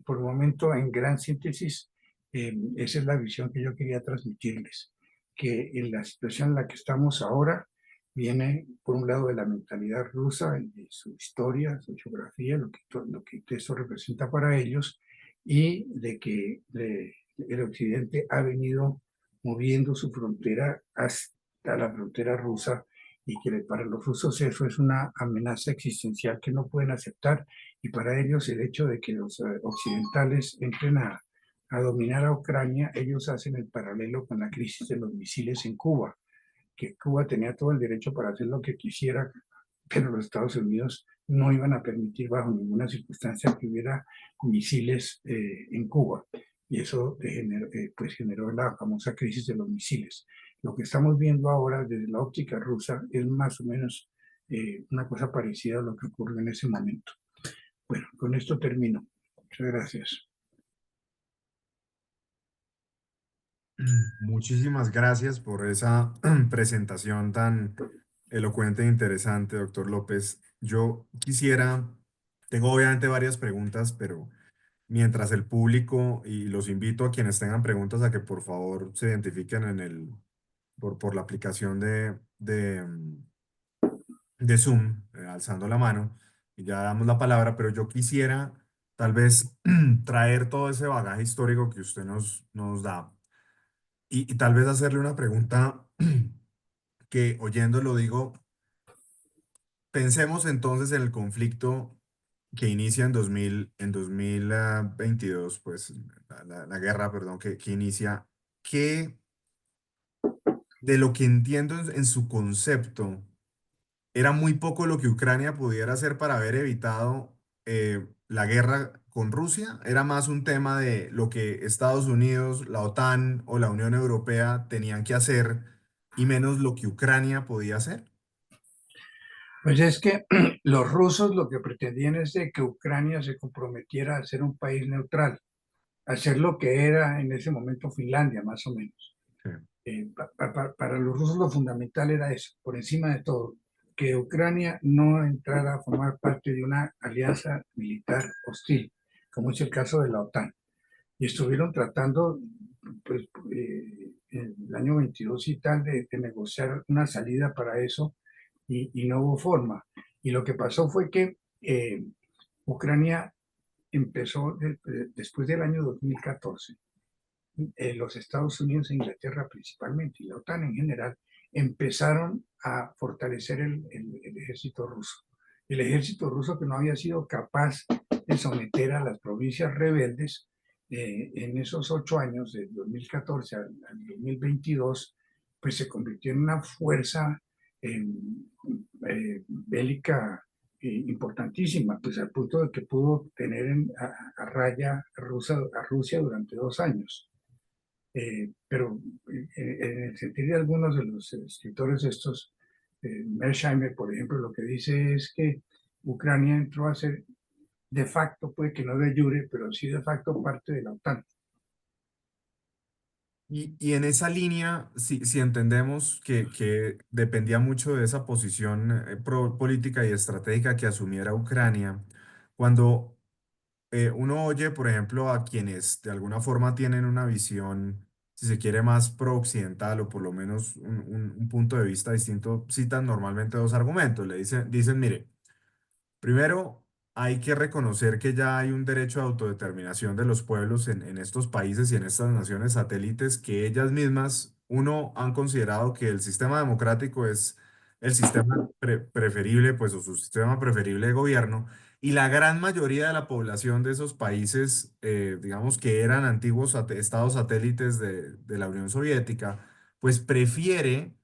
por el momento, en gran síntesis, esa es la visión que yo quería transmitirles, que en la situación en la que estamos ahora viene, por un lado, de la mentalidad rusa, de su historia, su geografía, lo que eso representa para ellos, y de que el occidente ha venido moviendo su frontera hasta la frontera rusa, y que para los rusos eso es una amenaza existencial que no pueden aceptar, y para ellos el hecho de que los occidentales entren a dominar a Ucrania, ellos hacen el paralelo con la crisis de los misiles en Cuba, que Cuba tenía todo el derecho para hacer lo que quisiera, pero los Estados Unidos no iban a permitir bajo ninguna circunstancia que hubiera misiles en Cuba. Y eso generó la famosa crisis de los misiles. Lo que estamos viendo ahora desde la óptica rusa es más o menos una cosa parecida a lo que ocurrió en ese momento. Bueno, con esto termino. Muchas gracias. Muchísimas gracias por esa presentación tan elocuente e interesante, doctor López. Yo tengo obviamente varias preguntas, pero mientras el público, y los invito a quienes tengan preguntas a que por favor se identifiquen por la aplicación de Zoom, alzando la mano, y ya damos la palabra, pero yo quisiera tal vez traer todo ese bagaje histórico que usted nos da y tal vez hacerle una pregunta que oyéndolo digo, pensemos entonces en el conflicto que inicia en 2022, pues la guerra, perdón, que inicia, que de lo que entiendo en su concepto, era muy poco lo que Ucrania pudiera hacer para haber evitado la guerra con Rusia. Era más un tema de lo que Estados Unidos, la OTAN o la Unión Europea tenían que hacer y menos lo que Ucrania podía hacer. Pues es que los rusos lo que pretendían es de que Ucrania se comprometiera a ser un país neutral, a ser lo que era en ese momento Finlandia, más o menos. Sí. Para los rusos lo fundamental era eso, por encima de todo, que Ucrania no entrara a formar parte de una alianza militar hostil, como es el caso de la OTAN. Y estuvieron tratando, pues, en el año 22 y tal, de negociar una salida para eso, y no hubo forma. Y lo que pasó fue que Ucrania empezó después del año 2014, los Estados Unidos e Inglaterra principalmente, y la OTAN en general, empezaron a fortalecer el ejército ruso. El ejército ruso, que no había sido capaz de someter a las provincias rebeldes en esos 8 años, del 2014 al 2022, pues se convirtió en una fuerza bélica importantísima, pues al punto de que pudo tener a raya a Rusia durante 2 años. Pero en el sentido de algunos de los escritores estos, Mearsheimer, por ejemplo, lo que dice es que Ucrania entró a ser de facto, puede que no de jure, pero sí de facto parte de la OTAN. Y en esa línea, si entendemos que dependía mucho de esa posición política y estratégica que asumiera Ucrania, cuando uno oye, por ejemplo, a quienes de alguna forma tienen una visión, si se quiere, más pro-occidental o por lo menos un punto de vista distinto, citan normalmente dos argumentos. Le dicen, mire, primero, hay que reconocer que ya hay un derecho de autodeterminación de los pueblos en estos países y en estas naciones satélites que ellas mismas, uno, han considerado que el sistema democrático es el sistema preferible, pues, o su sistema preferible de gobierno, y la gran mayoría de la población de esos países, digamos que eran antiguos estados satélites de la Unión Soviética, pues prefiere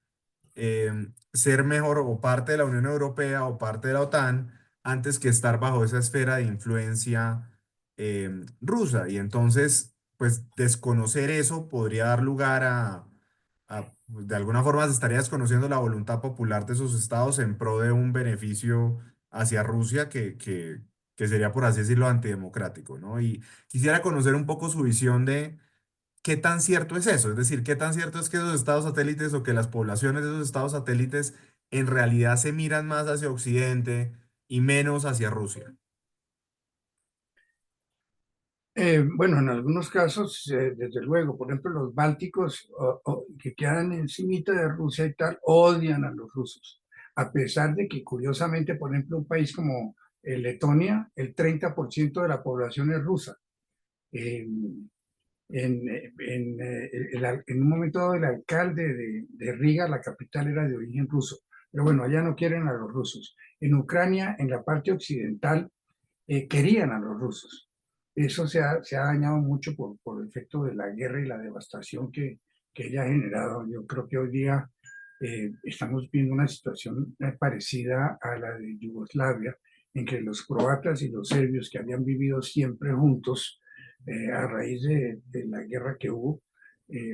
ser mejor o parte de la Unión Europea o parte de la OTAN antes que estar bajo esa esfera de influencia rusa. Y entonces, pues desconocer eso podría dar lugar pues, de alguna forma se estaría desconociendo la voluntad popular de esos estados en pro de un beneficio hacia Rusia que sería, por así decirlo, antidemocrático, ¿no? Y quisiera conocer un poco su visión de ¿qué tan cierto es eso? Es decir, ¿qué tan cierto es que esos estados satélites o que las poblaciones de esos estados satélites en realidad se miran más hacia Occidente y menos hacia Rusia? Bueno, en algunos casos, desde luego, por ejemplo, los bálticos que quedan encimita de Rusia y tal, odian a los rusos, a pesar de que, curiosamente, por ejemplo, un país como Letonia, el 30% de la población es rusa. Eh, en un momento dado, el alcalde de Riga, la capital, era de origen ruso. Pero bueno, allá no quieren a los rusos. En Ucrania, en la parte occidental, querían a los rusos. Eso se ha dañado mucho por el efecto de la guerra y la devastación que ella ha generado. Yo creo que hoy día estamos viendo una situación parecida a la de Yugoslavia, en que los croatas y los serbios, que habían vivido siempre juntos a raíz de la guerra que hubo,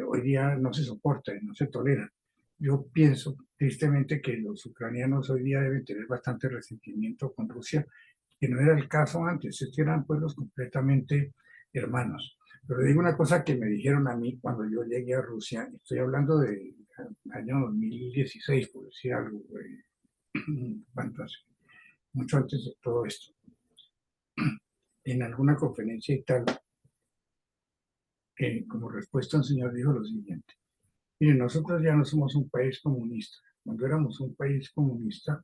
hoy día no se soportan, no se toleran. Yo pienso tristemente que los ucranianos hoy día deben tener bastante resentimiento con Rusia, que no era el caso antes, estos eran pueblos completamente hermanos. Pero digo una cosa que me dijeron a mí cuando yo llegué a Rusia, estoy hablando del año 2016, por decir algo, mucho antes de todo esto, en alguna conferencia y tal, como respuesta un señor dijo lo siguiente: mire, nosotros ya no somos un país comunista. Cuando éramos un país comunista,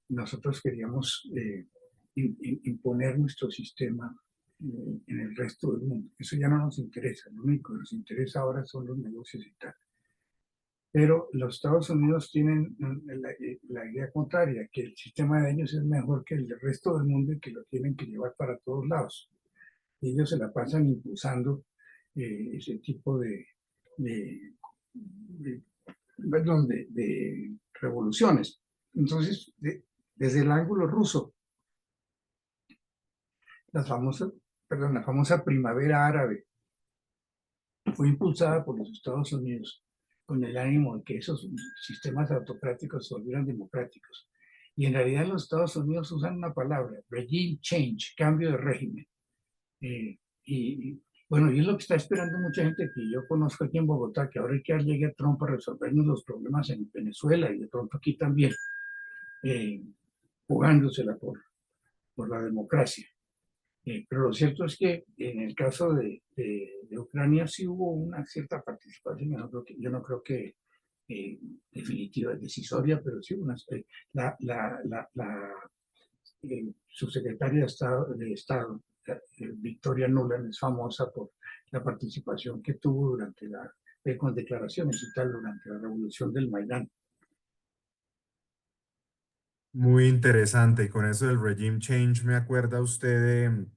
nosotros queríamos imponer nuestro sistema en el resto del mundo. Eso ya no nos interesa. Lo único que nos interesa ahora son los negocios y tal. Pero los Estados Unidos tienen la idea contraria, que el sistema de ellos es mejor que el del resto del mundo y que lo tienen que llevar para todos lados. Y ellos se la pasan impulsando ese tipo de, de, perdón, de revoluciones. Entonces, desde el ángulo ruso, la famosa, la famosa primavera árabe fue impulsada por los Estados Unidos con el ánimo de que esos sistemas autocráticos se volvieran democráticos. Y en realidad los Estados Unidos usan una palabra, regime change, cambio de régimen. Y bueno, y es lo que está esperando mucha gente que yo conozco aquí en Bogotá, que ahora que llegue Trump a resolvernos los problemas en Venezuela y de pronto aquí también, jugándosela por la democracia. Pero lo cierto es que en el caso de Ucrania sí hubo una cierta participación. Yo no creo que definitiva, decisoria, pero sí la subsecretaria de Estado Victoria Nuland, es famosa por la participación que tuvo con declaraciones y tal durante la revolución del Maidán. Muy interesante. Y con eso del regime change, ¿me acuerda usted de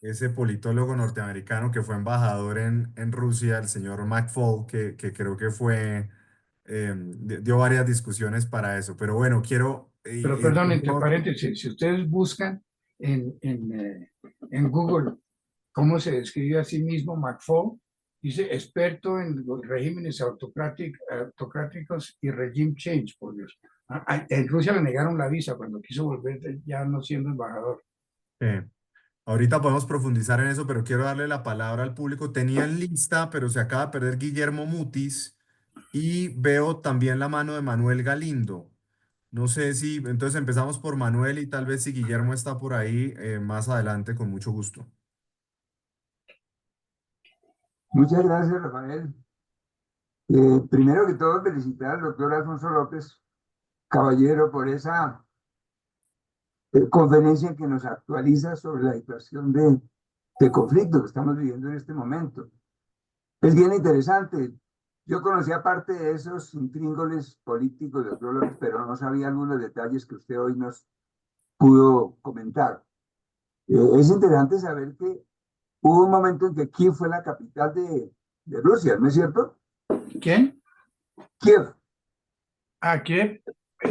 ese politólogo norteamericano que fue embajador en Rusia, el señor McFaul, que creo que fue, dio varias discusiones para eso? Pero bueno, quiero Pero ir perdón, con entre todo. paréntesis, si ustedes buscan en Google cómo se describe a sí mismo McFaul, dice experto en los regímenes autocráticos y regime change, por Dios. En Rusia le negaron la visa cuando quiso volver ya no siendo embajador. Ahorita podemos profundizar en eso, pero quiero darle la palabra al público. Tenía en lista, pero se acaba de perder Guillermo Mutis y veo también la mano de Manuel Galindo. No sé si, entonces empezamos por Manuel y tal vez si Guillermo está por ahí, más adelante, con mucho gusto. Muchas gracias, Rafael. Primero que todo, felicitar al doctor Alfonso López Caballero por esa conferencia que nos actualiza sobre la situación de conflicto que estamos viviendo en este momento. Es bien interesante. Yo conocía parte de esos intríngulis políticos del doctor López, pero no sabía algunos detalles que usted hoy nos pudo comentar. Es interesante saber que hubo un momento en que Kiev fue la capital de Rusia, ¿no es cierto? ¿Quién? Kiev. Kiev.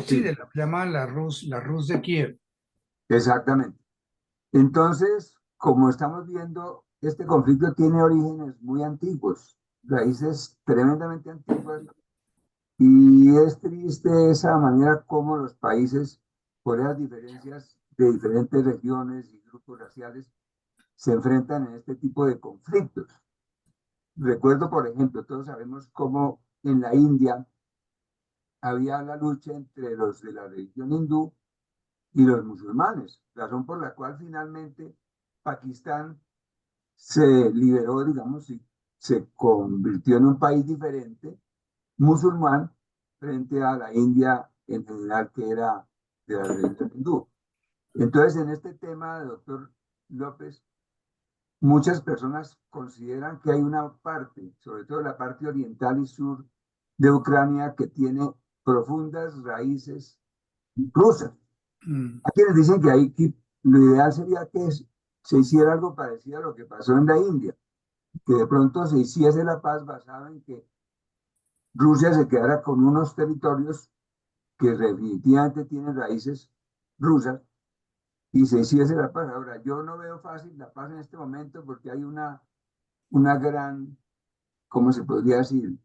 Sí, Sí. de la llama la Rus de Kiev. Exactamente. Entonces, como estamos viendo, este conflicto tiene orígenes muy antiguos, raíces tremendamente antiguas, y es triste esa manera como los países, por esas diferencias de diferentes regiones y grupos raciales, se enfrentan en este tipo de conflictos. Recuerdo, por ejemplo, todos sabemos cómo en la India había la lucha entre los de la religión hindú y los musulmanes, razón por la cual finalmente Pakistán se liberó, digamos, y se convirtió en un país diferente, musulmán, frente a la India en general, que era de la religión hindú. Entonces, en este tema, doctor López, muchas personas consideran que hay una parte, sobre todo la parte oriental y sur de Ucrania, que tiene profundas raíces rusas. Hay quienes dicen que lo ideal sería que se hiciera algo parecido a lo que pasó en la India, que de pronto se hiciese la paz basada en que Rusia se quedara con unos territorios que definitivamente tienen raíces rusas y se hiciese la paz. Ahora, yo no veo fácil la paz en este momento porque hay una gran, ¿cómo se podría decir?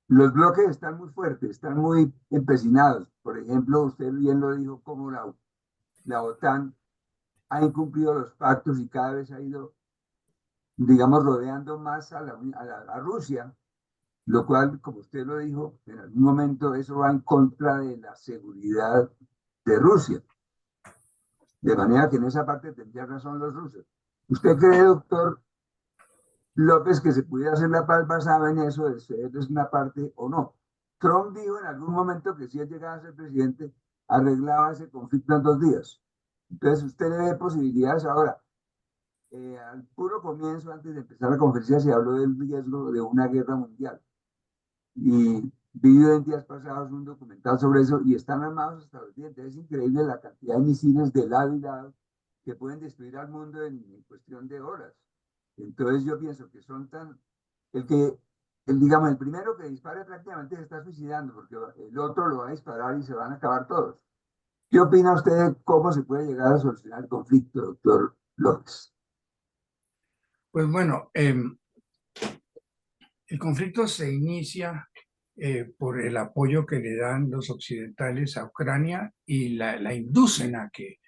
Los bloques están muy fuertes, están muy empecinados. Por ejemplo, usted bien lo dijo, como la OTAN ha incumplido los pactos y cada vez ha ido, digamos, rodeando más a Rusia, lo cual, como usted lo dijo, en algún momento eso va en contra de la seguridad de Rusia. De manera que en esa parte tendría razón los rusos. ¿Usted cree, doctor López, que se pudiera hacer la paz basada en eso, de ser una parte o no? Trump dijo en algún momento que si él llegaba a ser presidente, arreglaba ese conflicto en 2 días. Entonces, ¿usted le ve posibilidades ahora? Al puro comienzo, antes de empezar la conferencia, se habló del riesgo de una guerra mundial. Y vi en días pasados un documental sobre eso y están armados hasta los dientes. Es increíble la cantidad de misiles de lado y lado que pueden destruir al mundo en cuestión de horas. Entonces yo pienso que son tan... digamos, el primero que dispare prácticamente se está suicidando porque el otro lo va a disparar y se van a acabar todos. ¿Qué opina usted de cómo se puede llegar a solucionar el conflicto, doctor López? Pues bueno, el conflicto se inicia por el apoyo que le dan los occidentales a Ucrania y la inducen a que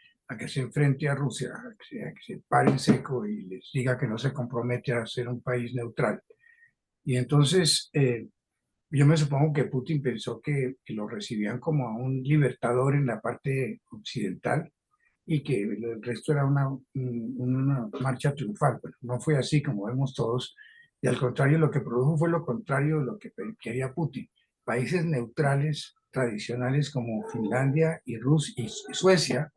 se enfrente a Rusia, a que se pare en seco y les diga que no se compromete a ser un país neutral. Y entonces yo me supongo que Putin pensó que lo recibían como a un libertador en la parte occidental y que el resto era una marcha triunfal. Bueno, no fue así como vemos todos, y al contrario, lo que produjo fue lo contrario de lo que quería Putin. Países neutrales tradicionales como Finlandia y Rusia y Suecia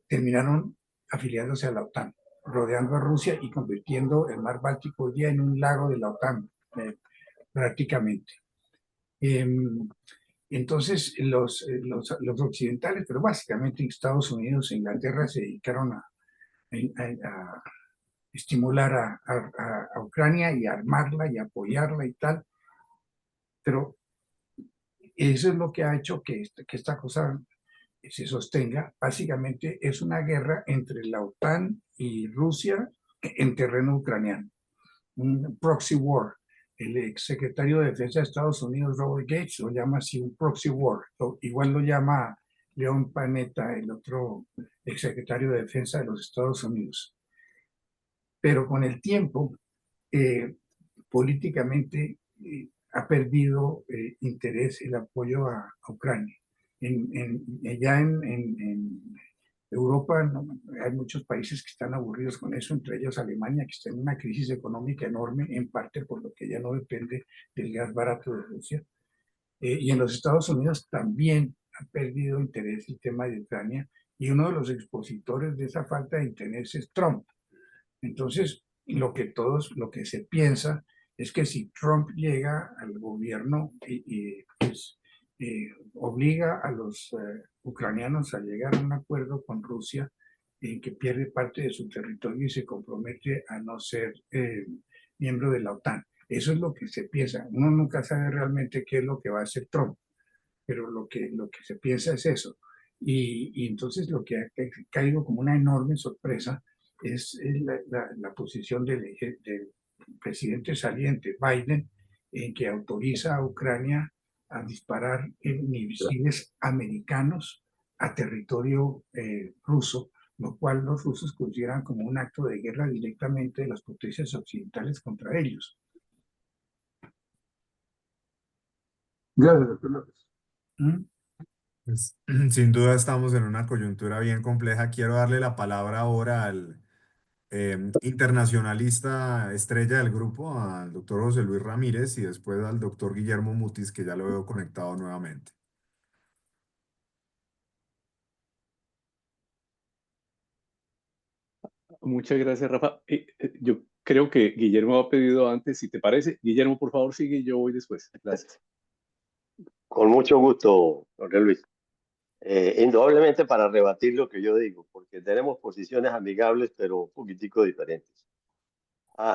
terminaron afiliándose a la OTAN. rodeando a Rusia y convirtiendo el mar Báltico hoy día en un lago de la OTAN, prácticamente. Entonces, los occidentales, pero básicamente Estados Unidos e Inglaterra, se dedicaron a estimular a Ucrania y a armarla y apoyarla y tal, pero eso es lo que ha hecho que esta cosa se sostenga. Básicamente es una guerra entre la OTAN y Rusia en terreno ucraniano, un proxy war. El exsecretario de Defensa de Estados Unidos, Robert Gates, lo llama así un proxy war. Igual lo llama León Panetta, el otro exsecretario de Defensa de los Estados Unidos. Pero con el tiempo, políticamente, ha perdido interés el apoyo a Ucrania. Ya en Europa hay muchos países que están aburridos con eso, entre ellos Alemania, que está en una crisis económica enorme, en parte por lo que ya no depende del gas barato de Rusia. Y en los Estados Unidos también ha perdido interés el tema de Ucrania, y uno de los expositores de esa falta de interés es Trump. Entonces, lo que se piensa es que si Trump llega al gobierno y pues, obliga a los ucranianos a llegar a un acuerdo con Rusia, en que pierde parte de su territorio y se compromete a no ser miembro de la OTAN. Eso es lo que se piensa. Uno nunca sabe realmente qué es lo que va a hacer Trump, pero lo que se piensa es eso. Y entonces lo que ha caído como una enorme sorpresa es la posición del presidente saliente, Biden, en que autoriza a Ucrania a disparar misiles americanos a territorio ruso, lo cual los rusos consideran como un acto de guerra directamente de las potencias occidentales contra ellos. Gracias, doctor López. ¿Mm? Pues, sin duda estamos en una coyuntura bien compleja. Quiero darle la palabra ahora al internacionalista estrella del grupo, al doctor José Luis Ramírez, y después al doctor Guillermo Mutis, que ya lo veo conectado nuevamente. Muchas gracias, Rafa. Yo creo que Guillermo ha pedido antes, si te parece. Guillermo, por favor, sigue y yo voy después. Gracias. Con mucho gusto, Jorge Luis. Indudablemente para rebatir lo que yo digo, porque tenemos posiciones amigables, pero un poquitico diferentes.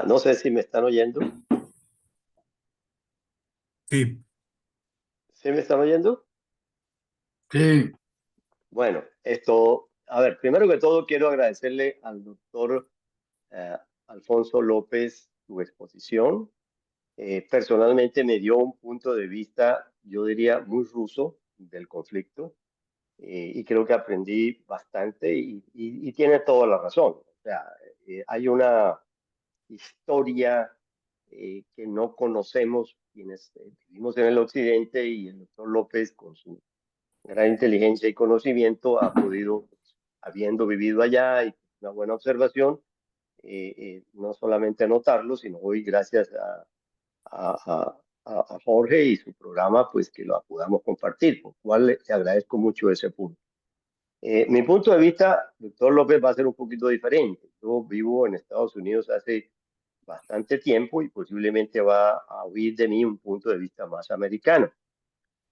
No sé si me están oyendo. Sí, ¿Sí me están oyendo? Sí. Bueno, a ver, primero que todo quiero agradecerle al doctor Alfonso López su exposición. Personalmente me dio un punto de vista, yo diría, muy ruso del conflicto. Y creo que aprendí bastante y tiene toda la razón. O sea, hay una historia que no conocemos quienes vivimos en el occidente, y el doctor López, con su gran inteligencia y conocimiento, ha podido, habiendo vivido allá y una buena observación, no solamente anotarlo, sino hoy, gracias a Jorge y su programa, pues que lo podamos compartir, por lo cual le agradezco mucho ese punto. Mi punto de vista, doctor López, va a ser un poquito diferente. Yo vivo en Estados Unidos hace bastante tiempo y posiblemente va a oír de mí un punto de vista más americano.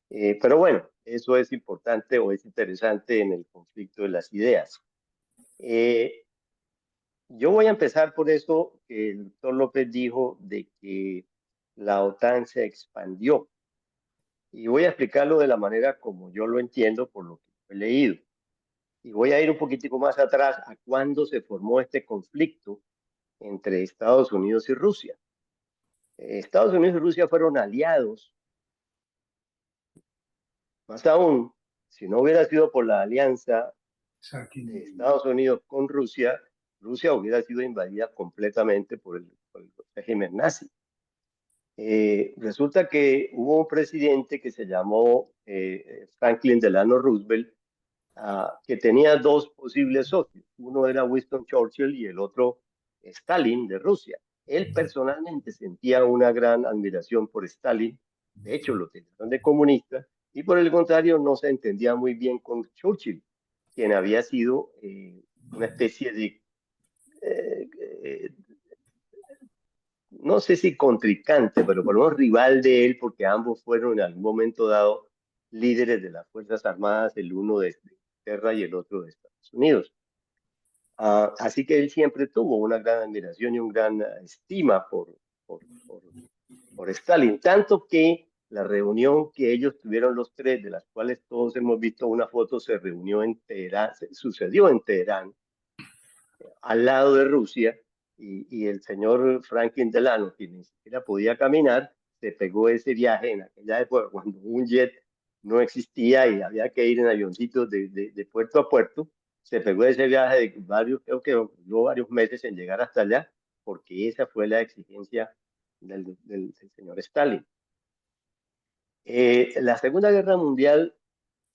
Pero bueno, eso es importante o es interesante en el conflicto de las ideas. Yo voy a empezar por eso que el doctor López dijo de que la OTAN se expandió. Y voy a explicarlo de la manera como yo lo entiendo por lo que he leído. Y voy a ir un poquitico más atrás a cuándo se formó este conflicto entre Estados Unidos y Rusia. Estados Unidos y Rusia fueron aliados. Más aún, si no hubiera sido por la alianza de Estados Unidos con Rusia, Rusia hubiera sido invadida completamente por el régimen nazi. Resulta que hubo un presidente que se llamó Franklin Delano Roosevelt, que tenía dos posibles socios. Uno era Winston Churchill y el otro Stalin de Rusia. Él personalmente sentía una gran admiración por Stalin, de hecho lo tenían de comunista, y por el contrario no se entendía muy bien con Churchill, quien había sido una especie de eh, eh, no sé si contrincante, pero por lo menos rival de él, porque ambos fueron en algún momento dado líderes de las Fuerzas Armadas, el uno de Inglaterra y el otro de Estados Unidos. Así que él siempre tuvo una gran admiración y una gran estima por Stalin, tanto que la reunión que ellos tuvieron los tres, de las cuales todos hemos visto una foto, se reunió en Teherán, sucedió en Teherán, al lado de Rusia, y el señor Franklin Delano, que ni siquiera podía caminar, se pegó ese viaje en aquella época cuando un jet no existía y había que ir en avioncitos de puerto a puerto. Se pegó ese viaje de varios, creo que duró varios meses en llegar hasta allá, porque esa fue la exigencia del señor Stalin. La Segunda Guerra Mundial,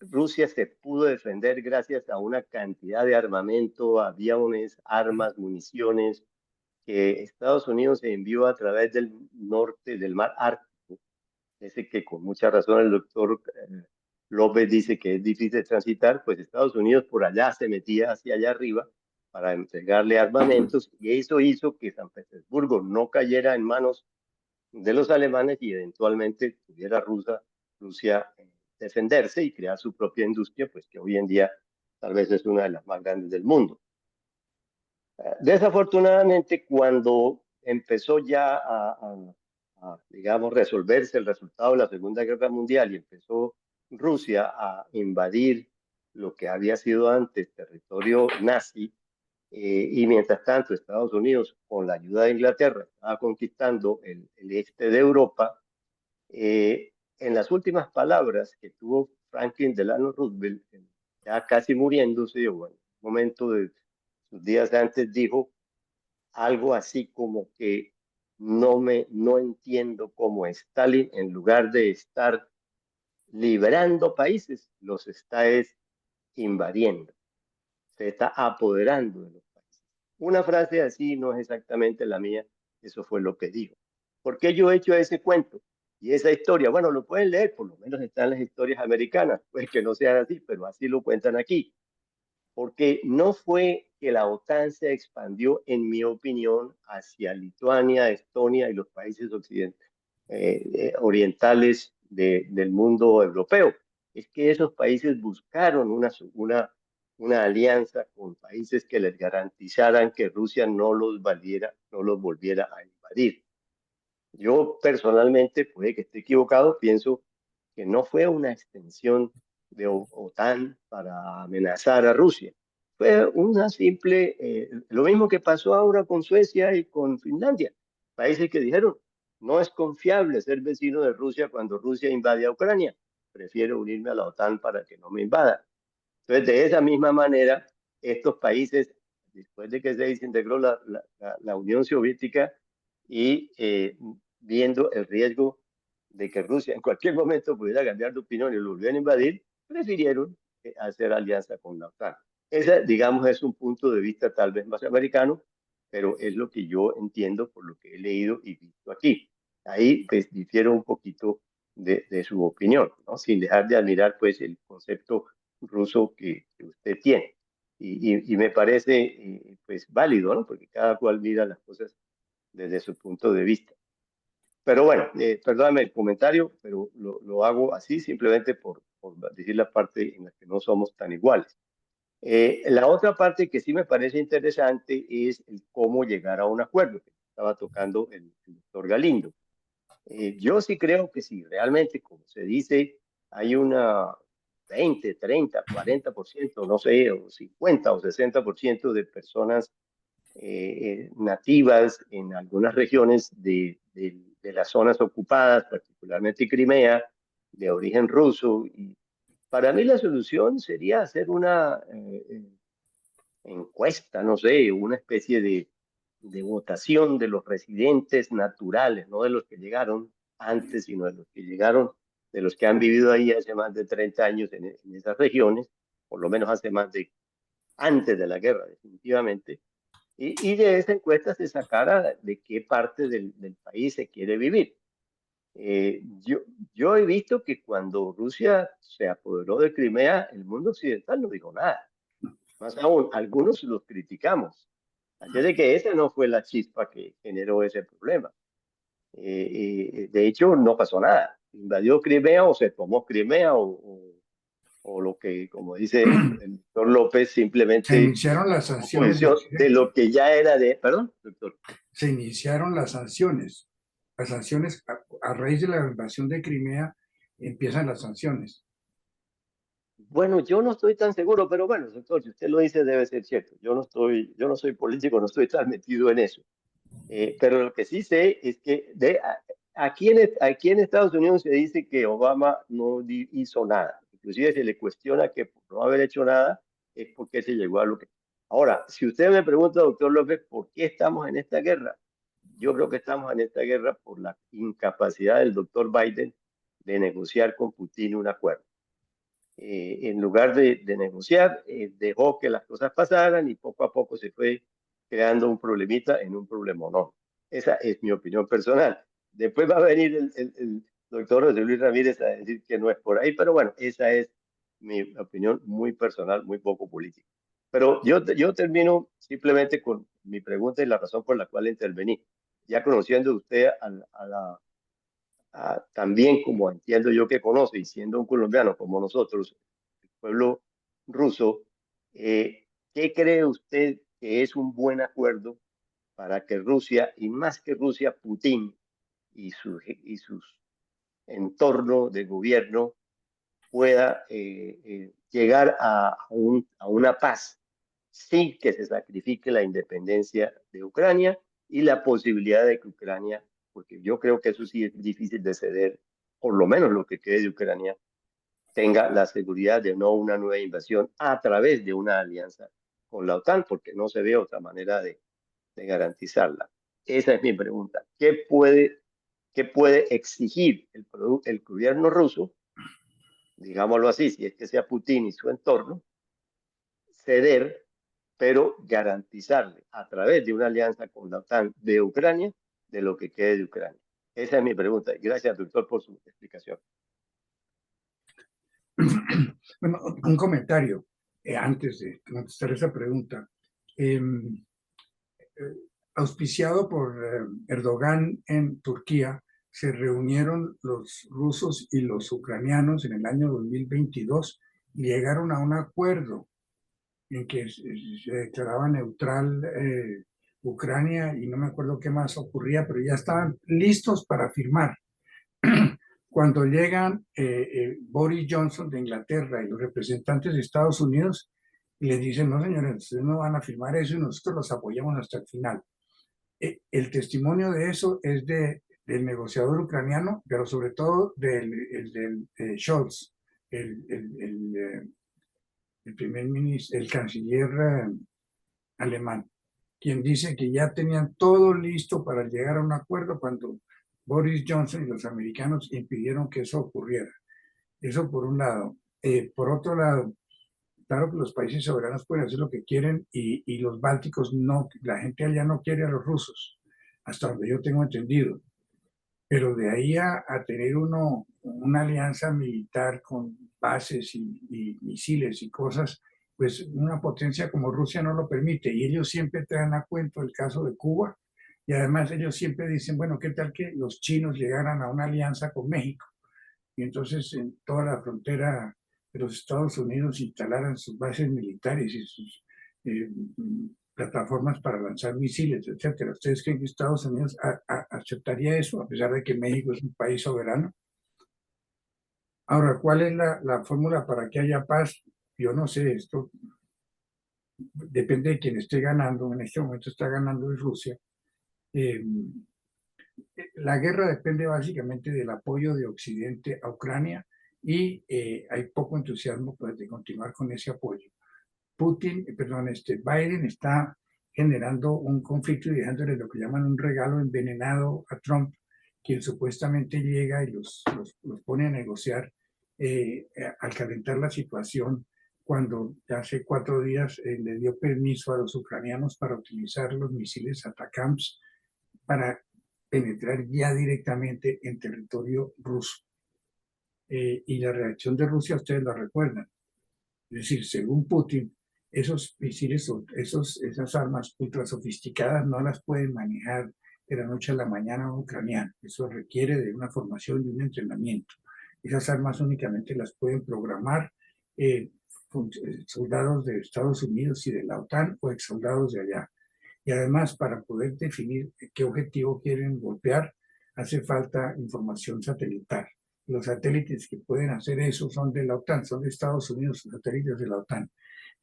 Rusia se pudo defender gracias a una cantidad de armamento, aviones, armas, municiones que Estados Unidos envió a través del norte del mar Ártico, ese que con mucha razón el doctor López dice que es difícil transitar, pues Estados Unidos por allá se metía hacia allá arriba para entregarle armamentos, y eso hizo que San Petersburgo no cayera en manos de los alemanes y eventualmente pudiera Rusia defenderse y crear su propia industria, pues que hoy en día tal vez es una de las más grandes del mundo. Desafortunadamente, cuando empezó ya digamos, resolverse el resultado de la Segunda Guerra Mundial y empezó Rusia a invadir lo que había sido antes territorio nazi, y mientras tanto Estados Unidos, con la ayuda de Inglaterra, estaba conquistando el este de Europa, en las últimas palabras que tuvo Franklin Delano Roosevelt, ya casi muriéndose, o en un momento de sus días antes, dijo algo así como que no entiendo cómo Stalin, en lugar de estar liberando países, los está invadiendo, se está apoderando de los países. Una frase así no es exactamente la mía, eso fue lo que dijo. ¿Por qué yo he hecho ese cuento y esa historia? Bueno, lo pueden leer, por lo menos están las historias americanas, pues que no sean así, pero así lo cuentan aquí. Porque no fue que la OTAN se expandió, en mi opinión, hacia Lituania, Estonia y los países orientales del mundo europeo. Es que esos países buscaron una alianza con países que les garantizaran que Rusia no los volviera a invadir. Yo personalmente, puede que esté equivocado, pienso que no fue una extensión de OTAN para amenazar a Rusia. Fue una simple, lo mismo que pasó ahora con Suecia y con Finlandia, países que dijeron, no es confiable ser vecino de Rusia cuando Rusia invade a Ucrania, prefiero unirme a la OTAN para que no me invada. Entonces, de esa misma manera, estos países, después de que se desintegró la Unión Soviética y viendo el riesgo de que Rusia en cualquier momento pudiera cambiar de opinión y lo volvieran a invadir, prefirieron hacer alianza con la OTAN. Ese, digamos, es un punto de vista tal vez más americano, pero es lo que yo entiendo por lo que he leído y visto aquí. Ahí pues difiero un poquito de su opinión, ¿no? Sin dejar de admirar pues el concepto ruso que usted tiene. Y me parece pues válido, ¿no? Porque cada cual mira las cosas desde su punto de vista. Pero bueno, perdóname el comentario, pero lo hago así simplemente por decir la parte en la que no somos tan iguales. La otra parte que sí me parece interesante es el cómo llegar a un acuerdo, que estaba tocando el doctor Galindo. Yo sí creo que si realmente, como se dice, hay una 20, 30, 40%, no sé, o 50 o 60% de personas nativas en algunas regiones de las zonas ocupadas, particularmente Crimea, de origen ruso. Y para mí la solución sería hacer una encuesta, no sé, una especie de votación de los residentes naturales, no de los que llegaron antes, sino de los que llegaron, de los que han vivido ahí hace más de 30 años en esas regiones, por lo menos antes de la guerra, definitivamente. Y de esa encuesta se sacara de qué parte del país se quiere vivir. Yo he visto que cuando Rusia se apoderó de Crimea, el mundo occidental no dijo nada. Más aún, algunos los criticamos. Así es de que esa no fue la chispa que generó ese problema. De hecho, no pasó nada. Invadió Crimea o se tomó Crimea o lo que, como dice el doctor López, Se simplemente iniciaron las tomó sanciones de posesión de Occidente. lo que ya era de... Perdón, doctor. Se iniciaron las sanciones. Las sanciones, a raíz de la invasión de Crimea, empiezan las sanciones. Bueno, yo no estoy tan seguro, pero bueno, doctor, si usted lo dice, debe ser cierto. Yo no soy político, no estoy tan metido en eso. Pero lo que sí sé es que aquí en Estados Unidos se dice que Obama no hizo nada. Inclusive se le cuestiona que por no haber hecho nada es porque se llegó a lo que... Ahora, si usted me pregunta, doctor López, ¿por qué estamos en esta guerra? Yo creo que estamos en esta guerra por la incapacidad del doctor Biden de negociar con Putin un acuerdo. En lugar de negociar, dejó que las cosas pasaran y poco a poco se fue creando un problemita en un problemón. Esa es mi opinión personal. Después va a venir el doctor José Luis Ramírez a decir que no es por ahí, pero bueno, esa es mi opinión muy personal, muy poco política. Pero yo termino simplemente con mi pregunta y la razón por la cual intervení. Ya conociendo usted también como entiendo yo que conoce, y siendo un colombiano como nosotros, el pueblo ruso, ¿qué cree usted que es un buen acuerdo para que Rusia, y más que Rusia, Putin y sus entornos de gobierno pueda llegar a una paz sin que se sacrifique la independencia de Ucrania y la posibilidad de que Ucrania, porque yo creo que eso sí es difícil de ceder, por lo menos lo que quede de Ucrania, tenga la seguridad de no una nueva invasión a través de una alianza con la OTAN, porque no se ve otra manera de garantizarla. Esa es mi pregunta. Qué puede exigir el gobierno ruso, digámoslo así, si es que sea Putin y su entorno, ceder, pero garantizarle a través de una alianza con la OTAN de Ucrania de lo que quede de Ucrania? Esa es mi pregunta. Gracias, doctor, por su explicación. Bueno, un comentario antes de contestar esa pregunta. Auspiciado por Erdogan en Turquía, se reunieron los rusos y los ucranianos en el año 2022 y llegaron a un acuerdo en que se declaraba neutral Ucrania y no me acuerdo qué más ocurría, pero ya estaban listos para firmar. Cuando llegan Boris Johnson de Inglaterra y los representantes de Estados Unidos, y les dicen, no señores, ustedes no van a firmar eso y nosotros los apoyamos hasta el final. El testimonio de eso es del negociador ucraniano, pero sobre todo del Scholz, el primer ministro, el canciller alemán, quien dice que ya tenían todo listo para llegar a un acuerdo cuando Boris Johnson y los americanos impidieron que eso ocurriera. Eso por un lado. Por otro lado, claro que los países soberanos pueden hacer lo que quieren y los bálticos no, la gente allá no quiere a los rusos, hasta donde yo tengo entendido. Pero de ahí a tener una alianza militar con bases y misiles y cosas, pues una potencia como Rusia no lo permite. Y ellos siempre traen a cuento el caso de Cuba. Y además ellos siempre dicen, bueno, ¿qué tal que los chinos llegaran a una alianza con México? Y entonces en toda la frontera de los Estados Unidos instalaran sus bases militares y sus plataformas para lanzar misiles, etcétera. ¿Ustedes creen que Estados Unidos aceptaría eso, a pesar de que México es un país soberano? Ahora, ¿cuál es la fórmula para que haya paz? Yo no sé, esto depende de quién esté ganando. En este momento está ganando Rusia. La guerra depende básicamente del apoyo de Occidente a Ucrania y hay poco entusiasmo pues, de continuar con ese apoyo. Biden está generando un conflicto y dejándole lo que llaman un regalo envenenado a Trump, quien supuestamente llega y los pone a negociar al calentar la situación, cuando hace 4 días le dio permiso a los ucranianos para utilizar los misiles Atacams para penetrar ya directamente en territorio ruso. Y la reacción de Rusia, ustedes la recuerdan. Es decir, según Putin, esos misiles, esas armas ultra sofisticadas no las pueden manejar de la noche a la mañana un ucraniano. Eso requiere de una formación y un entrenamiento. Esas armas únicamente las pueden programar soldados de Estados Unidos y de la OTAN o ex soldados de allá. Y además, para poder definir qué objetivo quieren golpear, hace falta información satelital. Los satélites que pueden hacer eso son de la OTAN, son de Estados Unidos, satélites de la OTAN.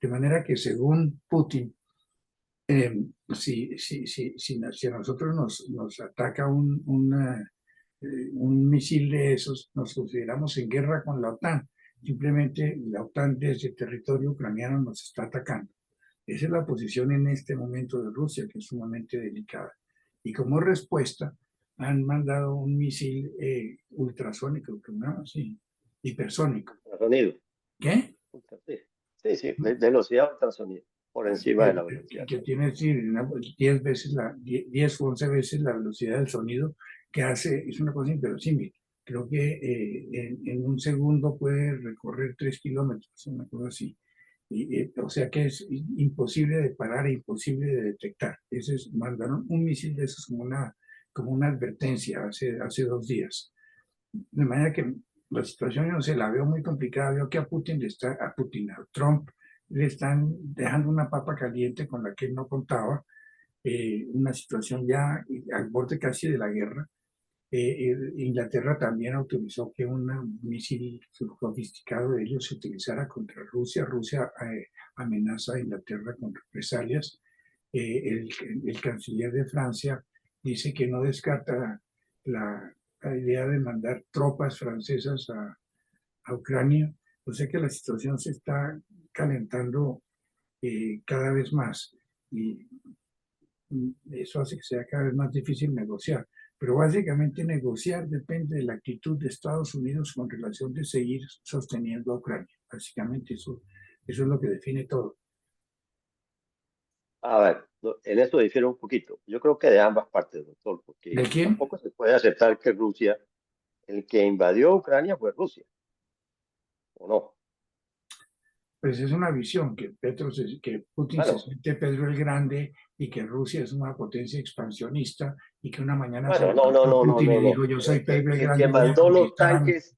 De manera que según Putin, si a nosotros nos ataca un misil de esos, nos consideramos en guerra con la OTAN. Simplemente la OTAN desde territorio ucraniano nos está atacando. Esa es la posición en este momento de Rusia, que es sumamente delicada. Y como respuesta, han mandado un misil ultrasónico, sí, hipersónico. Ultrasonido. ¿Qué? Sí, velocidad ultrasonido, por encima de la velocidad. Que tiene 10 veces 10 o 11 veces la velocidad del sonido, que hace, es una cosa inverosímil. Creo que en un segundo puede recorrer 3 kilómetros, una cosa así. O sea que es imposible de parar e imposible de detectar. Mandaron un misil de esos como una advertencia hace 2 días. De manera que la situación no se la veo muy complicada. Veo que a Trump le están dejando una papa caliente con la que él no contaba, una situación ya al borde casi de la guerra. Inglaterra también autorizó que un misil sofisticado de ellos se utilizara contra Rusia. Rusia amenaza a Inglaterra con represalias. El canciller de Francia dice que no descarta la idea de mandar tropas francesas a Ucrania. O sea que la situación se está calentando cada vez más y eso hace que sea cada vez más difícil negociar. Pero básicamente negociar depende de la actitud de Estados Unidos con relación de seguir sosteniendo a Ucrania. Básicamente eso es lo que define todo. A ver, en esto difiere un poquito. Yo creo que de ambas partes, doctor, porque ¿De quién? tampoco se puede aceptar que Rusia, el que invadió Ucrania fue Rusia, ¿o no? Pues es una visión que Putin se siente Pedro el Grande y que Rusia es una potencia expansionista y que una mañana se levantó Putin y dijo yo soy Pedro el Grande. El que mandó los tanques,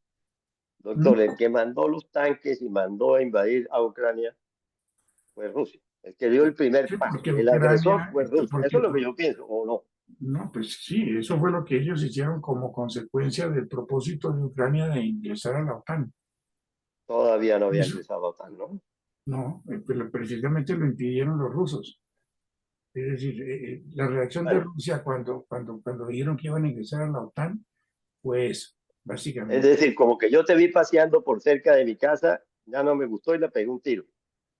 doctor, el que mandó los tanques y mandó a invadir a Ucrania fue Rusia. El que dio el primer paso, el agresor fue Rusia. Eso es lo que yo pienso, ¿o no? No, pues sí, eso fue lo que ellos hicieron como consecuencia del propósito de Ucrania de ingresar a la OTAN. Todavía no había ingresado a la OTAN, ¿no? No, pero precisamente lo impidieron los rusos. Es decir, la reacción de Rusia cuando dijeron que iban a ingresar a la OTAN, pues básicamente. Es decir, como que yo te vi paseando por cerca de mi casa, ya no me gustó y le pegué un tiro.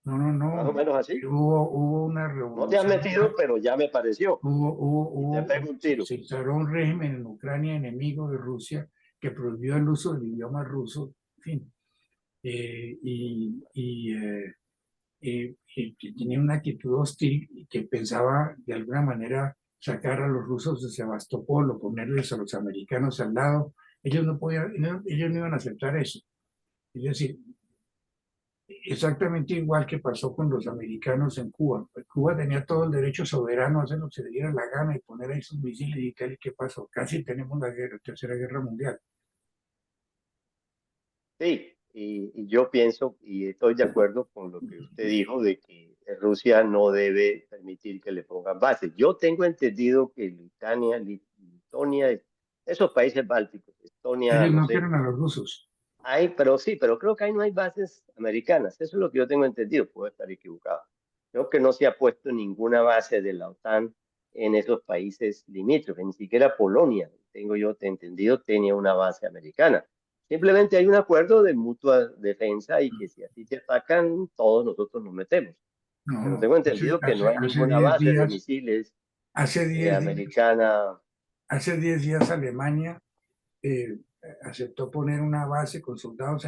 No. Más o menos así. Hubo una revolución. No te has metido, pero ya me pareció. Te pego un tiro. Se instaló un régimen en Ucrania enemigo de Rusia que prohibió el uso del idioma ruso, en fin. Que tenía una actitud hostil y que pensaba de alguna manera sacar a los rusos de Sebastopol o ponerles a los americanos al lado. Ellos no iban a aceptar eso. Es decir, exactamente igual que pasó con los americanos en Cuba. Cuba tenía todo el derecho soberano a hacer lo que se le diera la gana y poner ahí sus misiles y tal. ¿Y qué pasó? Casi tenemos la Tercera Guerra Mundial. Sí, y yo pienso y estoy de acuerdo con lo que usted dijo de que Rusia no debe permitir que le pongan bases. Yo tengo entendido que Lituania, esos países bálticos, Estonia, Ellos no sé, quieren a los rusos. pero creo que ahí no hay bases americanas. Eso es lo que yo tengo entendido, puedo estar equivocado. Creo que no se ha puesto ninguna base de la OTAN en esos países limítrofes, ni siquiera Polonia, tengo yo entendido, tenía una base americana. Simplemente hay un acuerdo de mutua defensa y que si a ti te atacan, todos nosotros nos metemos. Pero tengo entendido que no hay ninguna base de misiles americana. Hace 10 días Alemania aceptó poner una base con soldados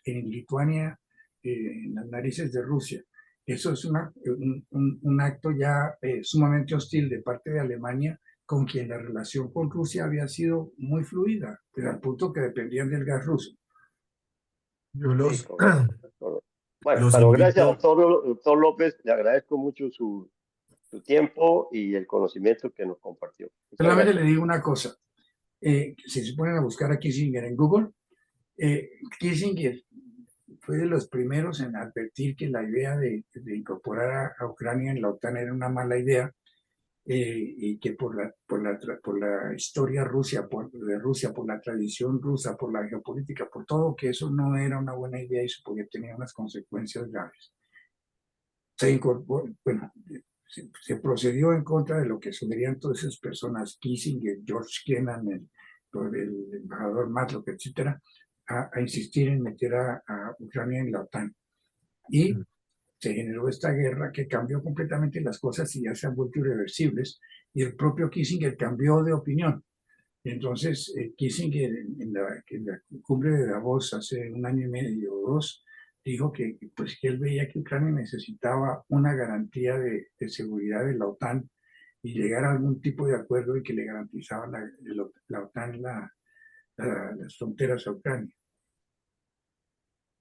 en Lituania, en las narices de Rusia. Eso es un acto ya sumamente hostil de parte de Alemania, con quien la relación con Rusia había sido muy fluida, pero al punto que dependían del gas ruso. Yo los, Bueno, Los pero gracias, invito, doctor López, le agradezco mucho su tiempo y el conocimiento que nos compartió. Muchas Solamente le gracias. digo una cosa. Si se ponen a buscar a Kissinger en Google, Kissinger fue de los primeros en advertir que la idea de incorporar a Ucrania en la OTAN era una mala idea, y que por la historia de Rusia, por la tradición rusa, por la geopolítica, por todo, que eso no era una buena idea y eso podía tener unas consecuencias graves. Se incorporó, bueno, se procedió en contra de lo que sugerían todas esas personas, Kissinger, George Kennan, el embajador Matlock, etcétera, a insistir en meter a Ucrania en la OTAN. Y se generó esta guerra que cambió completamente las cosas y ya se han vuelto irreversibles. Y el propio Kissinger cambió de opinión. Entonces, Kissinger en la cumbre de Davos hace un año y medio o dos, dijo pues, que él veía que Ucrania necesitaba una garantía de seguridad de la OTAN y llegar a algún tipo de acuerdo y que le garantizaba la OTAN las fronteras a Ucrania.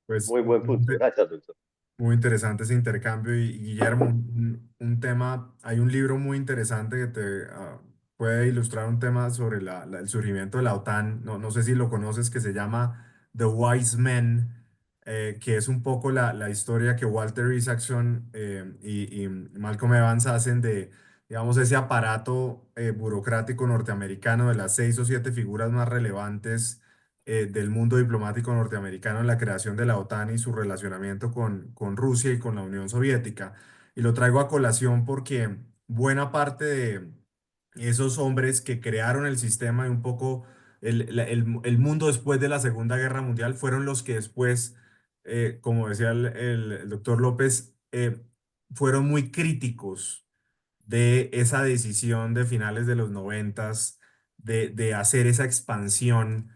pues, Muy buen punto. Gracias, doctor. muy interesante ese intercambio y Guillermo, un tema, hay un libro muy interesante que te puede ilustrar un tema sobre el surgimiento de la OTAN, no sé si lo conoces, que se llama The Wise Men, que es un poco la historia que Walter Isaacson y Malcolm Evans hacen de, digamos, ese aparato burocrático norteamericano de las 6 o 7 figuras más relevantes del mundo diplomático norteamericano en la creación de la OTAN y su relacionamiento con Rusia y con la Unión Soviética. Y lo traigo a colación porque buena parte de esos hombres que crearon el sistema y un poco el mundo después de la Segunda Guerra Mundial fueron los que después, como decía el doctor López, fueron muy críticos de esa decisión de finales de los 90 de hacer esa expansión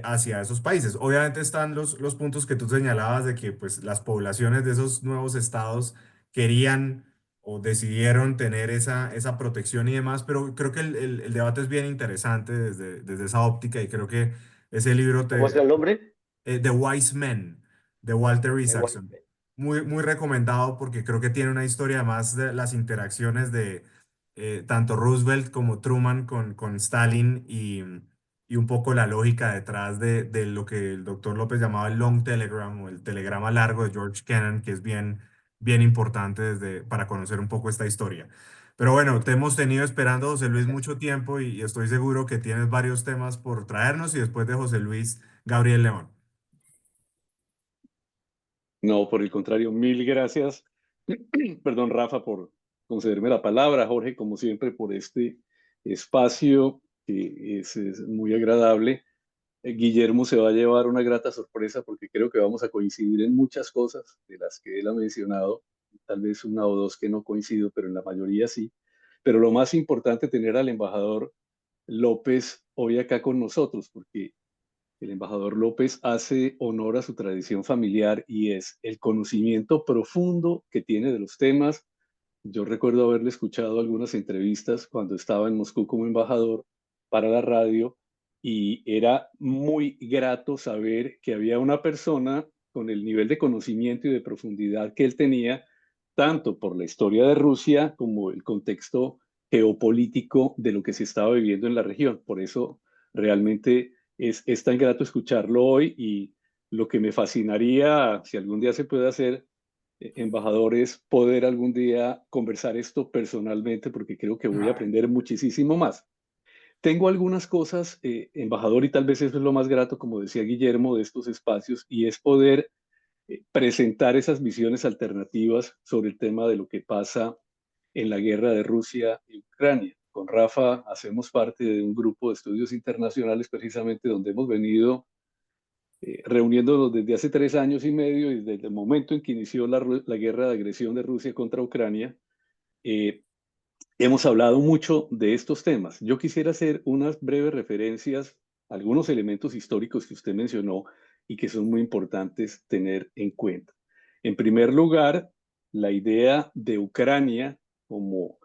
hacia esos países. Obviamente están los puntos que tú señalabas de que pues, las poblaciones de esos nuevos estados querían o decidieron tener esa protección y demás, pero creo que el debate es bien interesante desde esa óptica y creo que ese libro ¿Cómo es el nombre? The Wise Men, de Walter De Isaacson. Washington. Muy recomendado porque creo que tiene una historia además de las interacciones de tanto Roosevelt como Truman con Stalin y un poco la lógica detrás de lo que el doctor López llamaba el Long Telegram o el telegrama largo de George Kennan, que es bien importante para conocer un poco esta historia. Pero bueno, te hemos tenido esperando, José Luis, Gracias. mucho tiempo y estoy seguro que tienes varios temas por traernos y después de José Luis, Gabriel León. No, por el contrario, mil gracias. Perdón, Rafa, por concederme la palabra, Jorge, como siempre, por este espacio que es muy agradable. Guillermo se va a llevar una grata sorpresa porque creo que vamos a coincidir en muchas cosas de las que él ha mencionado, tal vez una o dos que no coincido, pero en la mayoría sí. Pero lo más importante, tener al embajador López hoy acá con nosotros, porque el embajador López hace honor a su tradición familiar y es el conocimiento profundo que tiene de los temas. Yo recuerdo haberle escuchado algunas entrevistas cuando estaba en Moscú como embajador para la radio y era muy grato saber que había una persona con el nivel de conocimiento y de profundidad que él tenía, tanto por la historia de Rusia como el contexto geopolítico de lo que se estaba viviendo en la región. Por eso realmente es tan grato escucharlo hoy y lo que me fascinaría, si algún día se puede hacer, embajador, es poder algún día conversar esto personalmente porque creo que voy a aprender muchísimo más. Tengo algunas cosas, embajador, y tal vez eso es lo más grato, como decía Guillermo, de estos espacios, y es poder presentar esas visiones alternativas sobre el tema de lo que pasa en la guerra de Rusia y Ucrania. Con Rafa hacemos parte de un grupo de estudios internacionales precisamente donde hemos venido reuniéndonos desde hace 3 años y medio y desde el momento en que inició la guerra de agresión de Rusia contra Ucrania, eh, hemos hablado mucho de estos temas. Yo quisiera hacer unas breves referencias a algunos elementos históricos que usted mencionó y que son muy importantes tener en cuenta. En primer lugar, la idea de Ucrania como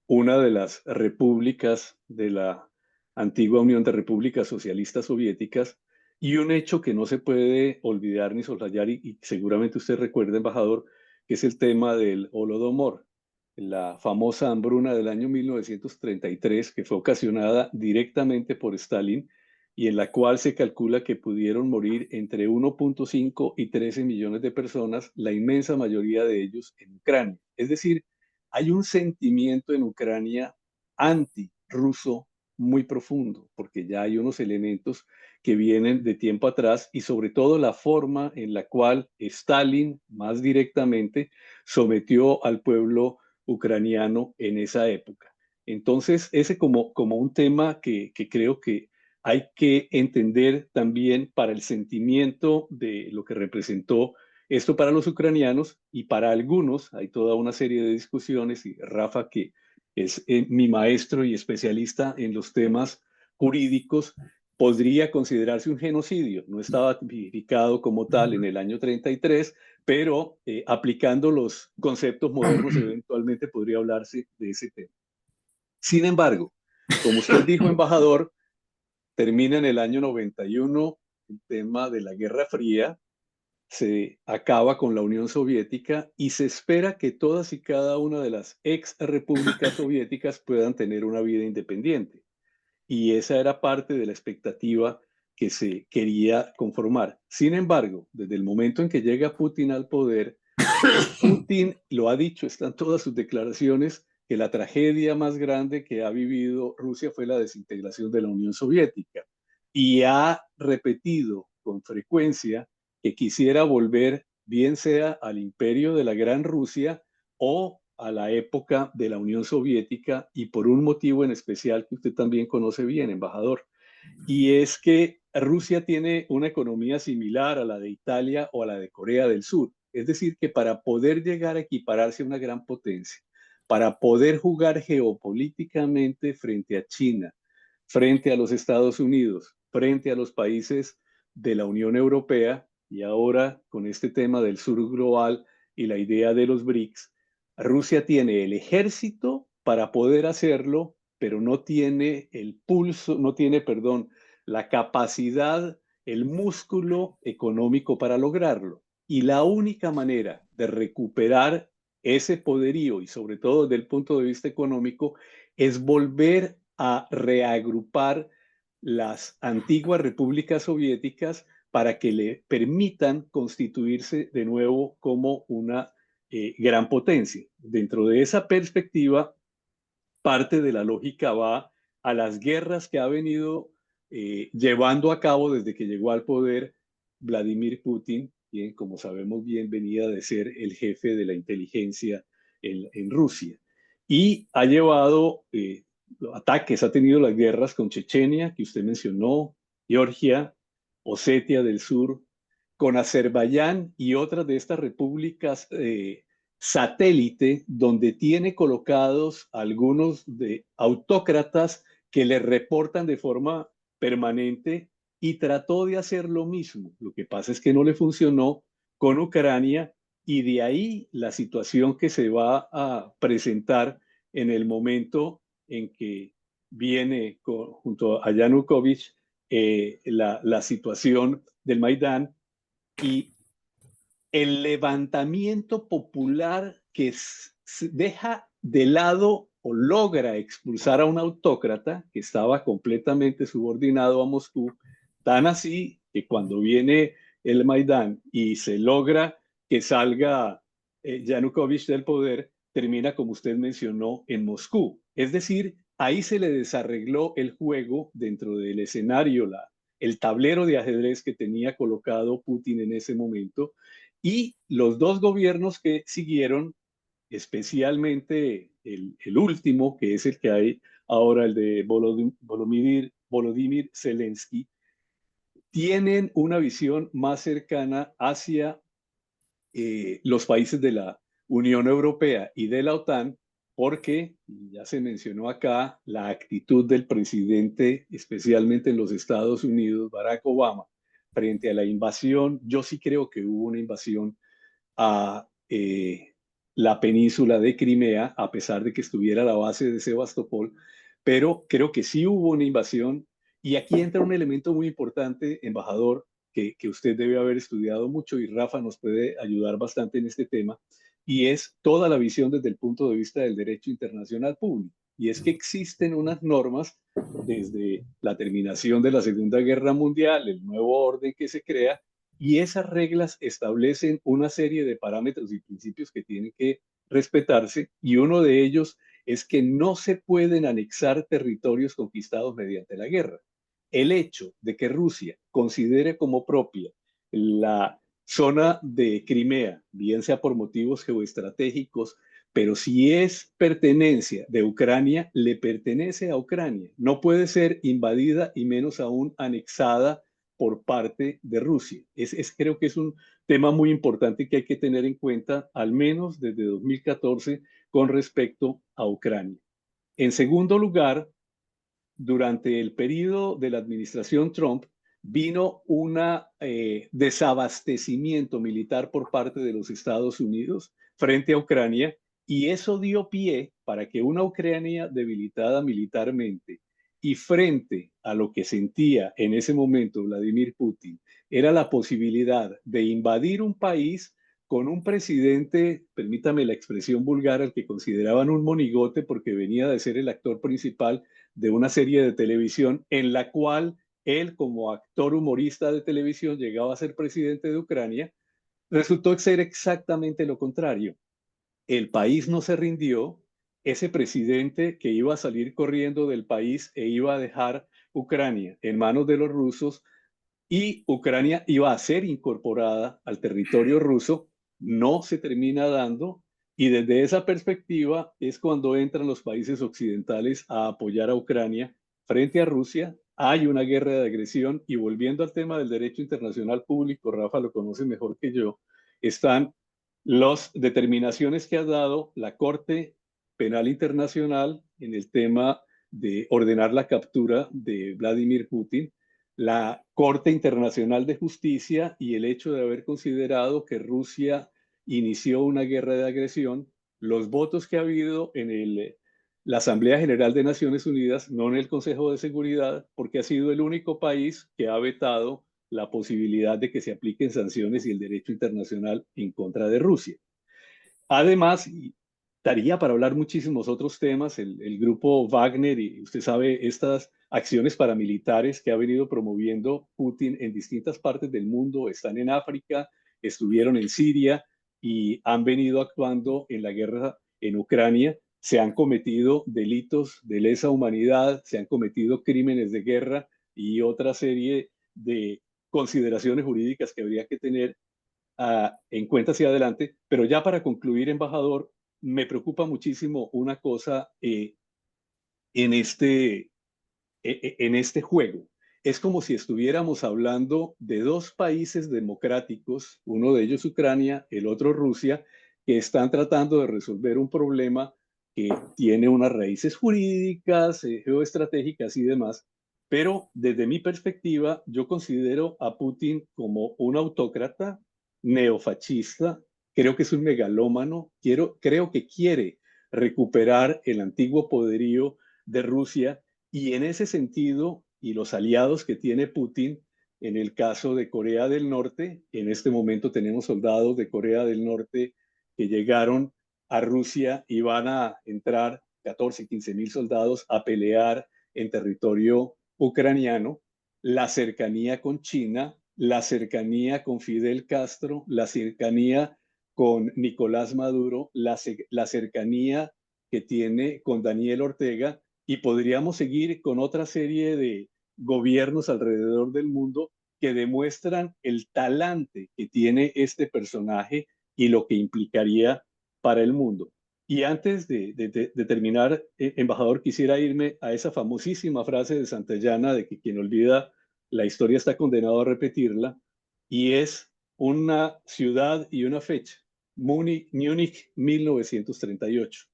una de las repúblicas de la antigua Unión de Repúblicas Socialistas Soviéticas Y un hecho que no se puede olvidar ni soslayar, y seguramente usted recuerda, embajador, que es el tema del Holodomor, la famosa hambruna del año 1933, que fue ocasionada directamente por Stalin y en la cual se calcula que pudieron morir entre 1.5 y 13 millones de personas, la inmensa mayoría de ellos en Ucrania. Es decir, hay un sentimiento en Ucrania anti-ruso muy profundo, porque ya hay unos elementos que vienen de tiempo atrás y sobre todo la forma en la cual Stalin más directamente sometió al pueblo ucraniano en esa época. Entonces, ese como un tema que creo que hay que entender también para el sentimiento de lo que representó esto para los ucranianos y para algunos, hay toda una serie de discusiones y Rafa, que es mi maestro y especialista en los temas jurídicos, podría considerarse un genocidio. No estaba tipificado como tal en el año 33, pero aplicando los conceptos modernos eventualmente podría hablarse de ese tema. Sin embargo, como usted dijo, embajador, termina en el año 91 el tema de la Guerra Fría, se acaba con la Unión Soviética y se espera que todas y cada una de las ex repúblicas soviéticas puedan tener una vida independiente. Y esa era parte de la expectativa que se quería conformar. Sin embargo, desde el momento en que llega Putin al poder, Putin lo ha dicho, están todas sus declaraciones, que la tragedia más grande que ha vivido Rusia fue la desintegración de la Unión Soviética. Y ha repetido con frecuencia que quisiera volver, bien sea al imperio de la Gran Rusia o a la época de la Unión Soviética, y por un motivo en especial que usted también conoce bien, embajador, y es que Rusia tiene una economía similar a la de Italia o a la de Corea del Sur. Es decir, que para poder llegar a equipararse a una gran potencia, para poder jugar geopolíticamente frente a China, frente a los Estados Unidos, frente a los países de la Unión Europea, y ahora con este tema del sur global y la idea de los BRICS, Rusia tiene el ejército para poder hacerlo, pero no tiene el pulso, no tiene, perdón, la capacidad, el músculo económico para lograrlo. Y la única manera de recuperar ese poderío, y sobre todo desde el punto de vista económico, es volver a reagrupar las antiguas repúblicas soviéticas para que le permitan constituirse de nuevo como una gran potencia. Dentro de esa perspectiva, parte de la lógica va a las guerras que ha venido llevando a cabo desde que llegó al poder Vladimir Putin, quien, como sabemos bien, venía de ser el jefe de la inteligencia en Rusia. Y ha llevado ataques, ha tenido las guerras con Chechenia, que usted mencionó, Georgia, Osetia del Sur, con Azerbaiyán y otras de estas repúblicas satélite, donde tiene colocados algunos de autócratas que le reportan de forma permanente, y trató de hacer lo mismo. Lo que pasa es que no le funcionó con Ucrania, y de ahí la situación que se va a presentar en el momento en que viene junto a Yanukovych la situación del Maidán y el levantamiento popular que deja de lado o logra expulsar a un autócrata que estaba completamente subordinado a Moscú, tan así que cuando viene el Maidán y se logra que salga Yanukovych del poder, termina, como usted mencionó, en Moscú. Es decir, ahí se le desarregló el juego dentro del escenario, el tablero de ajedrez que tenía colocado Putin en ese momento, y los dos gobiernos que siguieron, especialmente el último, que es el que hay ahora, el de Volodymyr Zelensky, tienen una visión más cercana hacia los países de la Unión Europea y de la OTAN, porque ya se mencionó acá la actitud del presidente, especialmente en los Estados Unidos, Barack Obama, frente a la invasión. Yo sí creo que hubo una invasión a la península de Crimea, a pesar de que estuviera la base de Sebastopol, pero creo que sí hubo una invasión, Y aquí entra un elemento muy importante, embajador, que usted debe haber estudiado mucho y Rafa nos puede ayudar bastante en este tema, y es toda la visión desde el punto de vista del derecho internacional público. Y es que existen unas normas desde la terminación de la Segunda Guerra Mundial, el nuevo orden que se crea, y esas reglas establecen una serie de parámetros y principios que tienen que respetarse, y uno de ellos es que no se pueden anexar territorios conquistados mediante la guerra. El hecho de que Rusia considere como propia la zona de Crimea, bien sea por motivos geoestratégicos, pero si es pertenencia de Ucrania, le pertenece a Ucrania. No puede ser invadida y menos aún anexada por parte de Rusia. Creo que es un tema muy importante que hay que tener en cuenta, al menos desde 2014, con respecto a Ucrania. En segundo lugar, durante el periodo de la administración Trump, vino un desabastecimiento militar por parte de los Estados Unidos frente a Ucrania, y eso dio pie para que una Ucrania debilitada militarmente y frente a lo que sentía en ese momento Vladimir Putin, era la posibilidad de invadir un país con un presidente, permítame la expresión vulgar, al que consideraban un monigote porque venía de ser el actor principal de una serie de televisión en la cual él, como actor humorista de televisión, llegaba a ser presidente de Ucrania. Resultó ser exactamente lo contrario. El país no se rindió. Ese presidente que iba a salir corriendo del país e iba a dejar Ucrania en manos de los rusos, y Ucrania iba a ser incorporada al territorio ruso, no se termina dando, y desde esa perspectiva es cuando entran los países occidentales a apoyar a Ucrania frente a Rusia. Hay una guerra de agresión, y volviendo al tema del derecho internacional público, Rafa lo conoce mejor que yo, están las determinaciones que ha dado la Corte Penal Internacional en el tema de ordenar la captura de Vladimir Putin, la Corte Internacional de Justicia y el hecho de haber considerado que Rusia inició una guerra de agresión, los votos que ha habido en la Asamblea General de Naciones Unidas, no en el Consejo de Seguridad, porque ha sido el único país que ha vetado la posibilidad de que se apliquen sanciones y el derecho internacional en contra de Rusia. Además, daría para hablar muchísimos otros temas, el grupo Wagner, y usted sabe, estas acciones paramilitares que ha venido promoviendo Putin en distintas partes del mundo, están en África, estuvieron en Siria y han venido actuando en la guerra en Ucrania. Se han cometido delitos de lesa humanidad, se han cometido crímenes de guerra y otra serie de consideraciones jurídicas que habría que tener en cuenta hacia adelante. Pero ya para concluir, embajador, me preocupa muchísimo una cosa en este juego. Es como si estuviéramos hablando de dos países democráticos, uno de ellos Ucrania, el otro Rusia, que están tratando de resolver un problema que tiene unas raíces jurídicas, geoestratégicas y demás. Pero desde mi perspectiva, yo considero a Putin como un autócrata neofascista. Creo que es un megalómano. Creo que quiere recuperar el antiguo poderío de Rusia, y en ese sentido, y los aliados que tiene Putin, en el caso de Corea del Norte, en este momento tenemos soldados de Corea del Norte que llegaron a Rusia y van a entrar 14, 15 mil soldados a pelear en territorio ucraniano. La cercanía con China, la cercanía con Fidel Castro, la cercanía con Nicolás Maduro, la cercanía que tiene con Daniel Ortega, y podríamos seguir con otra serie de gobiernos alrededor del mundo que demuestran el talante que tiene este personaje y lo que implicaría para el mundo. Y antes de terminar, embajador, quisiera irme a esa famosísima frase de Santayana de que quien olvida la historia está condenado a repetirla, y es una ciudad y una fecha, Múnich 1938.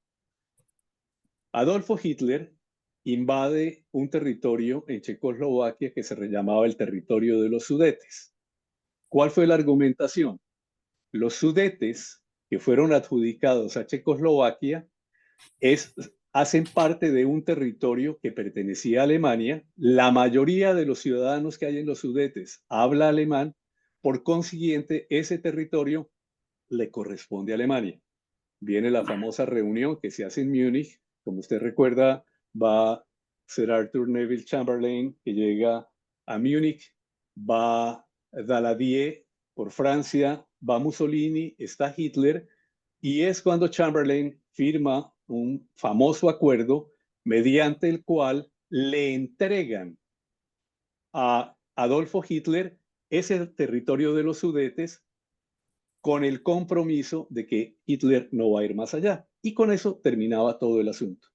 Adolfo Hitler invade un territorio en Checoslovaquia que se llamaba el territorio de los Sudetes. ¿Cuál fue la argumentación? Los Sudetes, que fueron adjudicados a Checoslovaquia, hacen parte de un territorio que pertenecía a Alemania. La mayoría de los ciudadanos que hay en los Sudetes habla alemán, por consiguiente, ese territorio le corresponde a Alemania. Viene la famosa reunión que se hace en Múnich. Como usted recuerda, va Sir Arthur Neville Chamberlain, que llega a Múnich, va Daladier por Francia, va Mussolini, está Hitler, y es cuando Chamberlain firma un famoso acuerdo mediante el cual le entregan a Adolfo Hitler ese territorio de los Sudetes con el compromiso de que Hitler no va a ir más allá. Y con eso terminaba todo el asunto.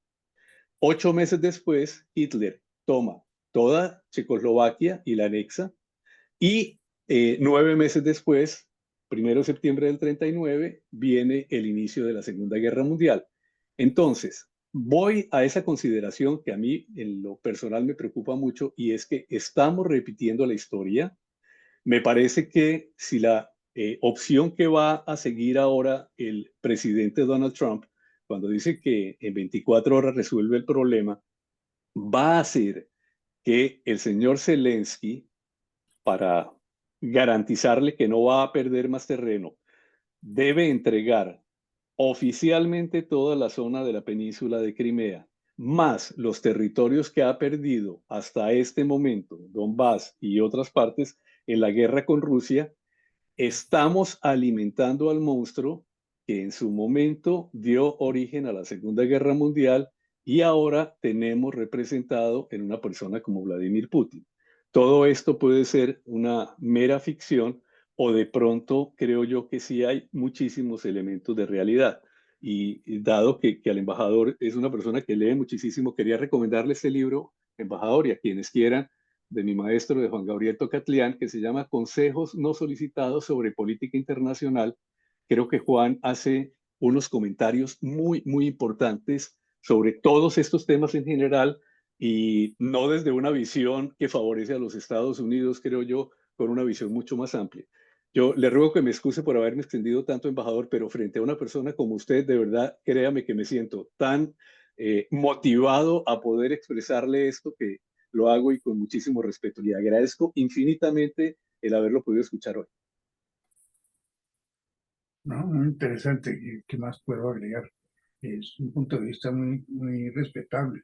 8 meses después, Hitler toma toda Checoslovaquia y la anexa, y 9 meses después, 1 de septiembre del 39, viene el inicio de la Segunda Guerra Mundial. Entonces, voy a esa consideración que a mí en lo personal me preocupa mucho, y es que estamos repitiendo la historia. Me parece que si la opción que va a seguir ahora el presidente Donald Trump, cuando dice que en 24 horas resuelve el problema, va a ser que el señor Zelensky, para garantizarle que no va a perder más terreno, debe entregar oficialmente toda la zona de la península de Crimea, más los territorios que ha perdido hasta este momento, Donbass y otras partes, en la guerra con Rusia. Estamos alimentando al monstruo que en su momento dio origen a la Segunda Guerra Mundial, y ahora tenemos representado en una persona como Vladimir Putin. Todo esto puede ser una mera ficción, o de pronto creo yo que sí hay muchísimos elementos de realidad. Y dado que al embajador es una persona que lee muchísimo, quería recomendarle este libro, embajador, y a quienes quieran, de mi maestro, de Juan Gabriel Tocatlián, que se llama Consejos no solicitados sobre política internacional. Creo que Juan hace unos comentarios muy, muy importantes sobre todos estos temas en general, y no desde una visión que favorece a los Estados Unidos, creo yo, con una visión mucho más amplia. Yo le ruego que me excuse por haberme extendido tanto, embajador, pero frente a una persona como usted, de verdad, créame que me siento tan motivado a poder expresarle esto, que lo hago y con muchísimo respeto. Le agradezco infinitamente el haberlo podido escuchar hoy. ¿No? Muy interesante. ¿Qué más puedo agregar? Es un punto de vista muy, muy respetable.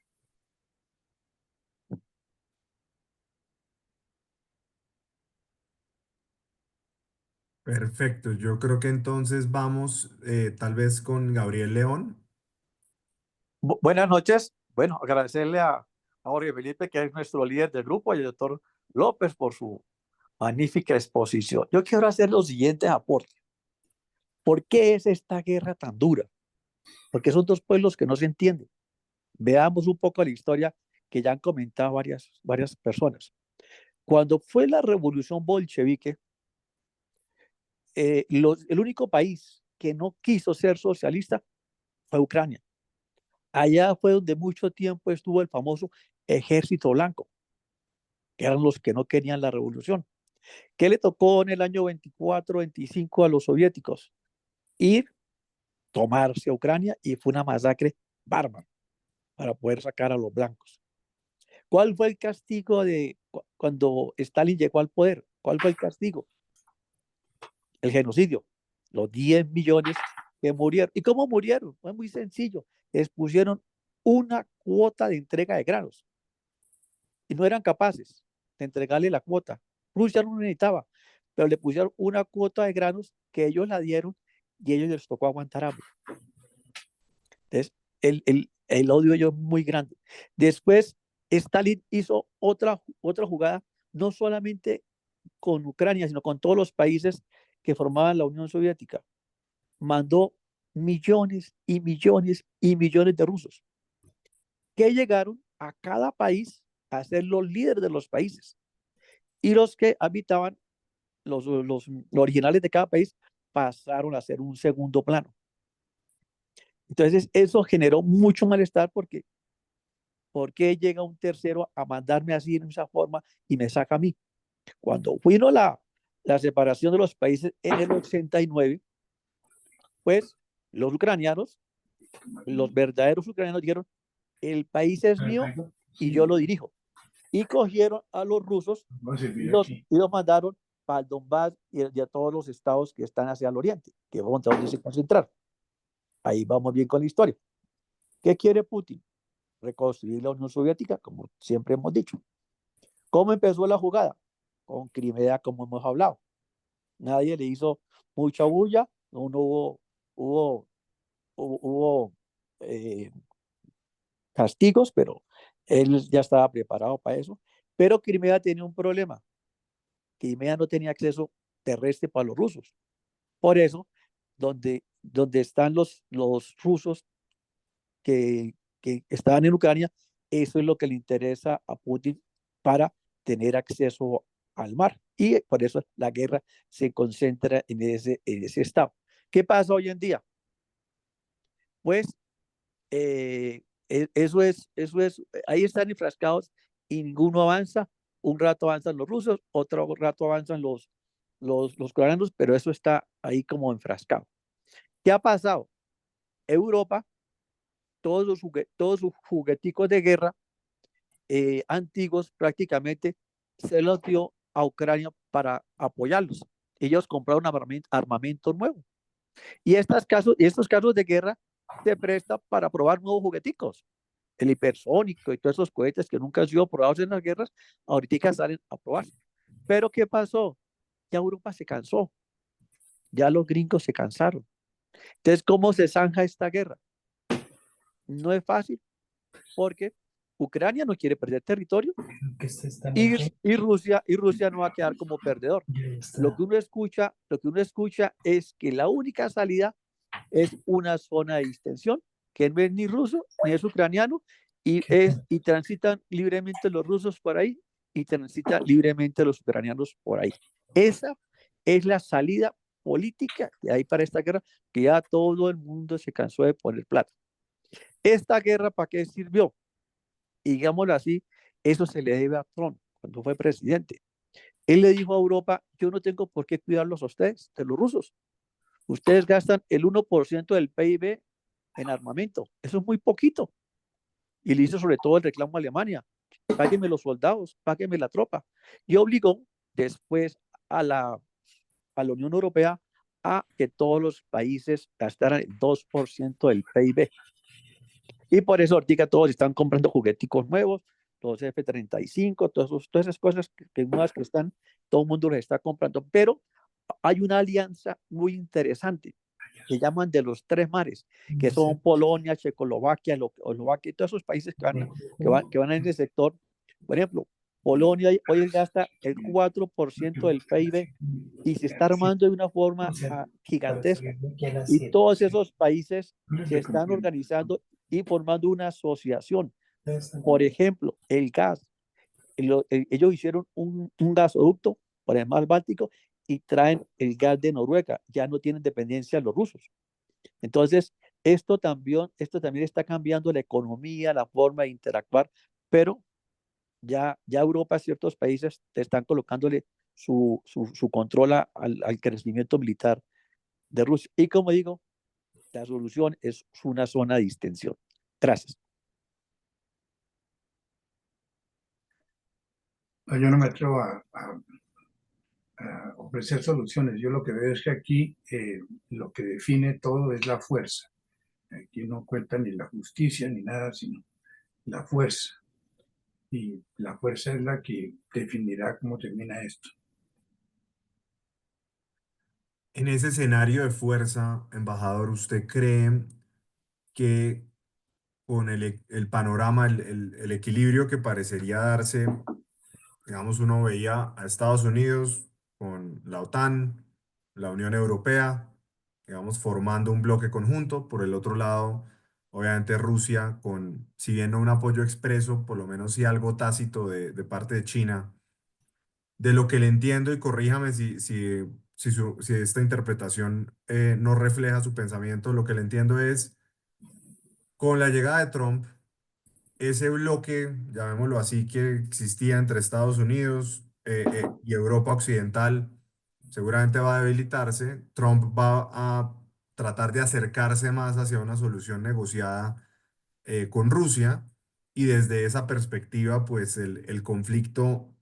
Perfecto, yo creo que entonces vamos tal vez con Gabriel León. Buenas noches. Bueno, agradecerle a Jorge Felipe, que es nuestro líder del grupo, y al doctor López por su magnífica exposición. Yo quiero hacer los siguientes aportes. ¿Por qué es esta guerra tan dura? Porque son dos pueblos que no se entienden. Veamos un poco la historia que ya han comentado varias personas. Cuando fue la revolución bolchevique, el único país que no quiso ser socialista fue Ucrania. Allá fue donde mucho tiempo estuvo el famoso Ejército Blanco, que eran los que no querían la revolución. ¿Qué le tocó en el año 24-25 a los soviéticos? Ir, tomarse a Ucrania, y fue una masacre bárbara para poder sacar a los blancos. ¿Cuál fue el castigo de cuando Stalin llegó al poder? ¿Cuál fue el castigo? El genocidio. Los 10 millones que murieron. ¿Y cómo murieron? Fue muy sencillo. Les pusieron una cuota de entrega de granos y no eran capaces de entregarle la cuota. Rusia no necesitaba, pero le pusieron una cuota de granos que ellos la dieron, y ellos les tocó aguantar hambre. Entonces, el odio de ellos es muy grande. Después, Stalin hizo otra jugada, no solamente con Ucrania, sino con todos los países que formaban la Unión Soviética. Mandó millones y millones y millones de rusos que llegaron a cada país a ser los líderes de los países, y los que habitaban, los originales de cada país, pasaron a ser un segundo plano. Entonces eso generó mucho malestar, porque ¿por qué llega un tercero a mandarme así en esa forma y me saca a mí? Cuando vino la separación de los países en el 89, pues los ucranianos, los verdaderos ucranianos, dijeron: el país es mío y yo lo dirijo. Y cogieron a los rusos y los mandaron para el Donbass y a todos los estados que están hacia el oriente, que es donde se concentraron. Ahí vamos bien con la historia. ¿Qué quiere Putin? Reconstruir la Unión Soviética, como siempre hemos dicho. ¿Cómo empezó la jugada? Con Crimea, como hemos hablado. Nadie le hizo mucha bulla, no hubo castigos, pero él ya estaba preparado para eso. Pero Crimea tenía un problema. Crimea no tenía acceso terrestre para los rusos. Por eso, donde están los rusos que estaban en Ucrania, eso es lo que le interesa a Putin para tener acceso al mar. Y por eso la guerra se concentra en ese estado. ¿Qué pasa hoy en día? Pues eso es, ahí están enfrascados y ninguno avanza. Un rato avanzan los rusos, otro rato avanzan los coreanos, pero eso está ahí como enfrascado. ¿Qué ha pasado? Europa, todos sus jugueticos de guerra antiguos prácticamente se los dio a Ucrania para apoyarlos. Ellos compraron armamento nuevo. Y estos casos de guerra se prestan para probar nuevos jugueticos. El hipersónico y todos esos cohetes que nunca han sido probados en las guerras, ahorita salen a probar. Pero ¿qué pasó? Ya Europa se cansó. Ya los gringos se cansaron. Entonces, ¿cómo se zanja esta guerra? No es fácil, porque Ucrania no quiere perder territorio y Rusia no va a quedar como perdedor. Lo que uno escucha es que la única salida es una zona de distensión, que no es ni ruso ni es ucraniano, y transitan libremente los rusos por ahí y transitan libremente los ucranianos por ahí. Esa es la salida política que hay para esta guerra, que ya todo el mundo se cansó de poner plata. ¿Esta guerra para qué sirvió? Digámoslo así, eso se le debe a Trump cuando fue presidente. Él le dijo a Europa: yo no tengo por qué cuidarlos a ustedes, de los rusos. Ustedes gastan el 1% del PIB en armamento. Eso es muy poquito. Y le hizo sobre todo el reclamo a Alemania: páguenme los soldados, páguenme la tropa. Y obligó después a la Unión Europea a que todos los países gastaran el 2% del PIB. Y por eso ahorita todos están comprando jugueticos nuevos, los F-35, todas esas cosas nuevas que están, todo el mundo les está comprando. Pero hay una alianza muy interesante que llaman de los tres mares, que son Polonia, Checoslovaquia, Eslovaquia y todos esos países que van en ese sector. Por ejemplo, Polonia hoy gasta el 4% del PIB y se está armando de una forma gigantesca. Y todos esos países se están organizando y formando una asociación. Por ejemplo, el gas. Ellos hicieron un gasoducto por el mar Báltico y traen el gas de Noruega. Ya no tienen dependencia de los rusos. Entonces, esto también está cambiando la economía, la forma de interactuar, pero ya Europa, ciertos países están colocándole su control al crecimiento militar de Rusia. Y como digo, la solución es una zona de distensión. Gracias. Yo no me atrevo a ofrecer soluciones. Yo lo que veo es que aquí lo que define todo es la fuerza. Aquí no cuenta ni la justicia ni nada, sino la fuerza. Y la fuerza es la que definirá cómo termina esto. En ese escenario de fuerza, embajador, ¿usted cree que con el panorama, el equilibrio que parecería darse, digamos, uno veía a Estados Unidos con la OTAN, la Unión Europea, digamos, formando un bloque conjunto? Por el otro lado, obviamente Rusia, si bien no un apoyo expreso, por lo menos sí algo tácito de parte de China. De lo que le entiendo, y corríjame si esta interpretación no refleja su pensamiento, lo que le entiendo es, con la llegada de Trump, ese bloque, llamémoslo así, que existía entre Estados Unidos y Europa Occidental, seguramente va a debilitarse. Trump va a tratar de acercarse más hacia una solución negociada con Rusia. y desde esa perspectiva, pues el conflicto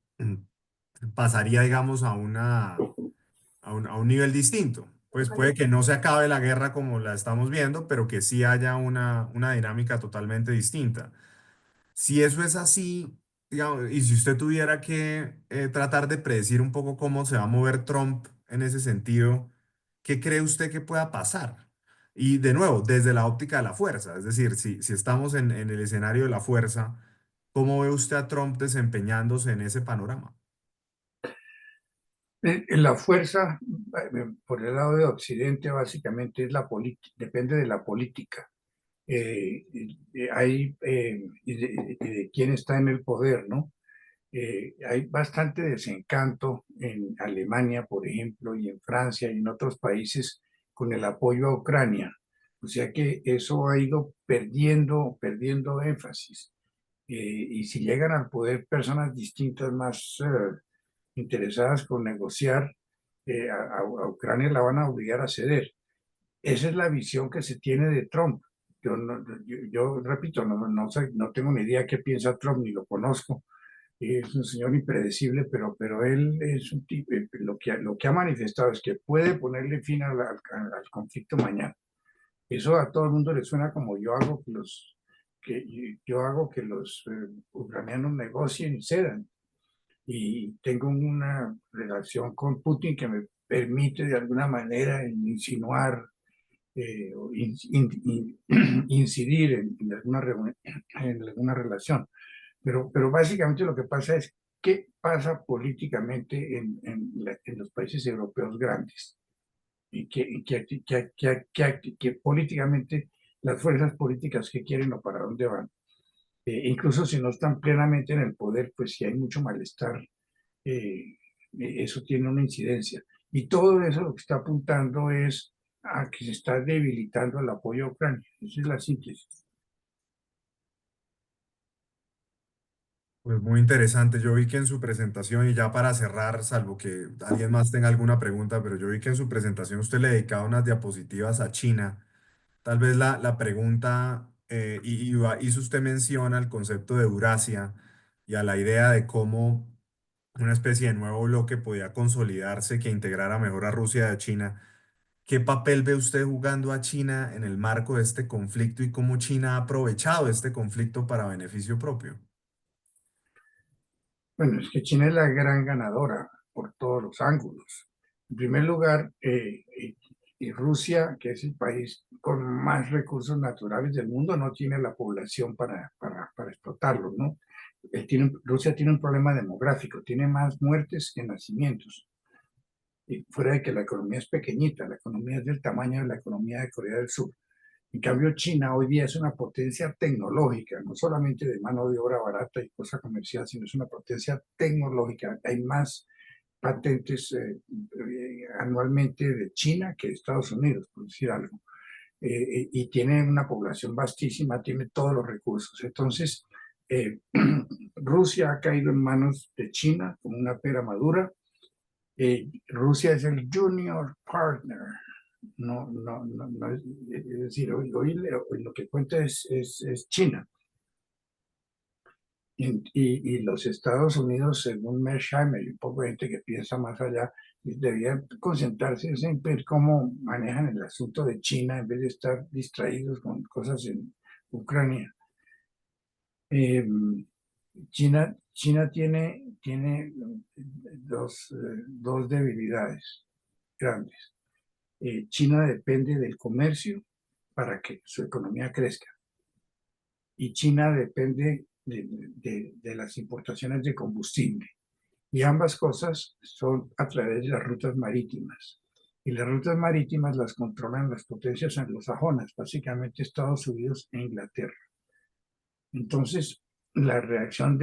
pasaría, digamos, a un nivel distinto. Pues puede que no se acabe la guerra como la estamos viendo, pero que sí haya una dinámica totalmente distinta. Si eso es así, digamos, y si usted tuviera que tratar de predecir un poco cómo se va a mover Trump en ese sentido, ¿qué cree usted que pueda pasar? Y de nuevo, desde la óptica de la fuerza, es decir, si estamos en el escenario de la fuerza, ¿cómo ve usted a Trump desempeñándose en ese panorama? La fuerza, por el lado de Occidente, básicamente es depende de la política. Y de quién está en el poder, ¿no? Hay bastante desencanto en Alemania, por ejemplo, y en Francia y en otros países con el apoyo a Ucrania. O sea que eso ha ido perdiendo énfasis. Y si llegan al poder personas distintas más interesadas con negociar, a Ucrania la van a obligar a ceder. Esa es la visión que se tiene de Trump. Yo repito, no tengo ni idea qué piensa Trump, ni lo conozco. Es un señor impredecible, pero él es un tipo, lo que ha manifestado es que puede ponerle fin al conflicto mañana. Eso a todo el mundo le suena como yo hago que los ucranianos negocien y cedan. Y tengo una relación con Putin que me permite de alguna manera insinuar o incidir en alguna relación. Pero básicamente lo que pasa es qué pasa políticamente en los países europeos grandes y que políticamente las fuerzas políticas que quieren o para dónde van. Incluso si no están plenamente en el poder, pues si hay mucho malestar, eso tiene una incidencia. Y todo eso lo que está apuntando es a que se está debilitando el apoyo a Ucrania. Esa es la síntesis. Pues muy interesante. Yo vi que en su presentación, y ya para cerrar, salvo que alguien más tenga alguna pregunta, pero yo vi que en su presentación usted le dedicaba unas diapositivas a China. Tal vez la pregunta, hizo usted mención al concepto de Eurasia y a la idea de cómo una especie de nuevo bloque podía consolidarse que integrara mejor a Rusia y a China. ¿Qué papel ve usted jugando a China en el marco de este conflicto y cómo China ha aprovechado este conflicto para beneficio propio? Bueno, es que China es la gran ganadora por todos los ángulos. En primer lugar, y Rusia, que es el país con más recursos naturales del mundo, no tiene la población para explotarlos, ¿no? Rusia tiene un problema demográfico, tiene más muertes que nacimientos. Y fuera de que la economía es pequeñita, la economía es del tamaño de la economía de Corea del Sur. En cambio, China hoy día es una potencia tecnológica, no solamente de mano de obra barata y cosa comercial, sino es una potencia tecnológica. Hay más patentes anualmente de China que de Estados Unidos, por decir algo. Y tiene una población vastísima, tiene todos los recursos. Entonces, Rusia ha caído en manos de China como una pera madura. Rusia es el junior partner. No es decir, hoy lo que cuenta es China. Y los Estados Unidos, según Mersheimer y un poco de gente que piensa más allá, deberían concentrarse en ver cómo manejan el asunto de China en vez de estar distraídos con cosas en Ucrania. China tiene dos debilidades grandes. China depende del comercio para que su economía crezca. Y China depende de las importaciones de combustible. Y ambas cosas son a través de las rutas marítimas. Y las rutas marítimas las controlan las potencias anglosajonas, básicamente Estados Unidos e Inglaterra. Entonces, la reacción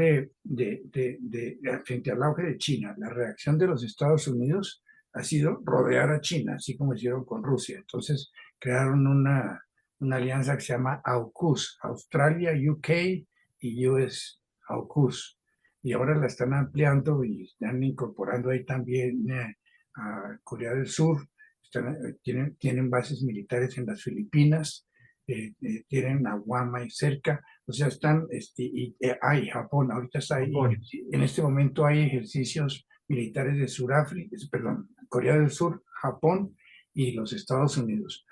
frente al auge de China, la reacción de los Estados Unidos ha sido rodear a China, así como hicieron con Rusia. Entonces, crearon una alianza que se llama AUKUS, Australia, UK y US, AUKUS. Y ahora la están ampliando y están incorporando ahí también a Corea del Sur. Tienen bases militares en las Filipinas. tienen a Guam ahí cerca, o sea, están, hay Japón, ahorita está ahí, Japón. en este momento hay ejercicios militares de Sudáfrica, perdón, Corea del Sur, Japón y los Estados Unidos.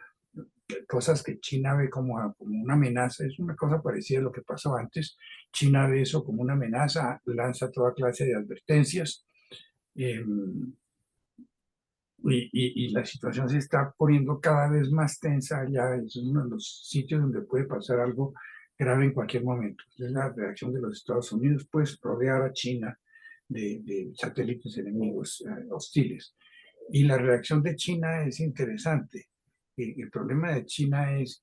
Cosas que China ve como una amenaza, es una cosa parecida a lo que pasó antes. China ve eso como una amenaza, lanza toda clase de advertencias. Y la situación se está poniendo cada vez más tensa allá. Es uno de los sitios donde puede pasar algo grave en cualquier momento. Es la reacción de los Estados Unidos, pues rodear a China de satélites enemigos hostiles. Y la reacción de China es interesante. El problema de China es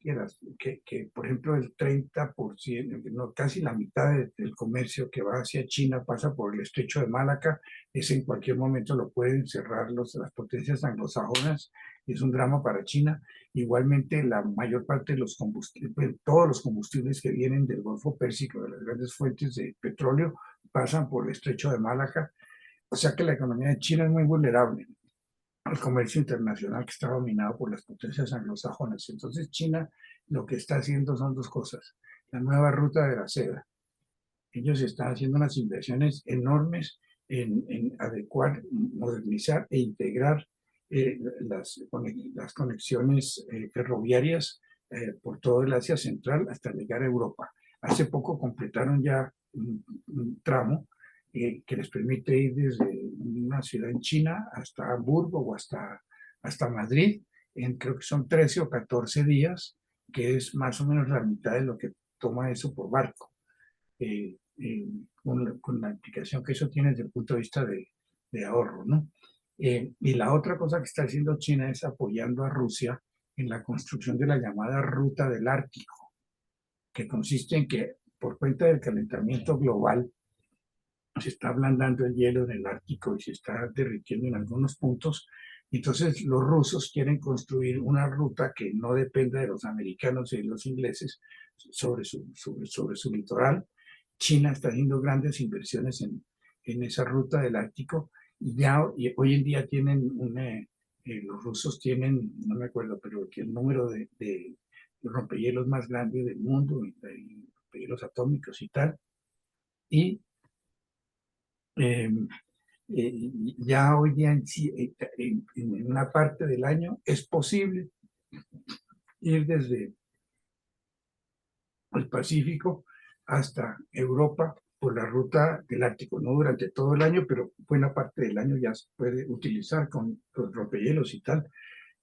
que, por ejemplo, el 30%, no, casi la mitad del comercio que va hacia China pasa por el estrecho de Malaca. Ese en cualquier momento lo pueden cerrar las potencias anglosajonas. Es un drama para China. Igualmente, la mayor parte de los combustibles, todos los combustibles que vienen del Golfo Pérsico, de las grandes fuentes de petróleo, pasan por el estrecho de Malaca. O sea que la economía de China es muy vulnerable al comercio internacional que está dominado por las potencias anglosajonas. Entonces China lo que está haciendo son dos cosas. La nueva ruta de la seda. Ellos están haciendo unas inversiones enormes en adecuar, modernizar e integrar las conexiones ferroviarias por todo el Asia Central hasta llegar a Europa. Hace poco completaron ya un tramo que les permite ir desde una ciudad en China hasta Hamburgo o hasta Madrid, creo que son 13 o 14 días, que es más o menos la mitad de lo que toma eso por barco. Con la implicación que eso tiene desde el punto de vista de ahorro, ¿no? Y la otra cosa que está haciendo China es apoyando a Rusia en la construcción de la llamada Ruta del Ártico, que consiste en que por cuenta del calentamiento global se está ablandando el hielo en el Ártico y se está derritiendo en algunos puntos. Entonces los rusos quieren construir una ruta que no dependa de los americanos y de los ingleses sobre su litoral. China está haciendo grandes inversiones en esa ruta del Ártico y hoy en día tienen los rusos tienen, no me acuerdo, pero que el número de rompehielos más grande del mundo, rompehielos atómicos y tal. Y ya hoy día en una parte del año es posible ir desde el Pacífico hasta Europa por la ruta del Ártico, no durante todo el año, pero buena parte del año ya se puede utilizar con los rompehielos y tal.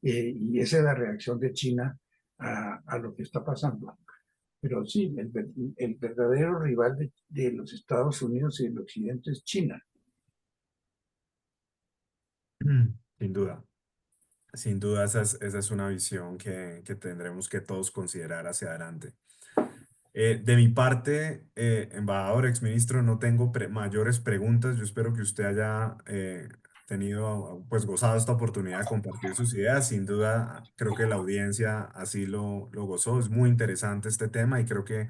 Y esa es la reacción de China a lo que está pasando. Pero sí, el verdadero rival de los Estados Unidos y del Occidente es China. Sin duda. Sin duda, esa es una visión que tendremos que todos considerar hacia adelante. De mi parte, embajador, exministro, no tengo mayores preguntas. Yo espero que usted haya tenido, pues, gozado esta oportunidad de compartir sus ideas. Sin duda, creo que la audiencia así lo gozó. Es muy interesante este tema y creo que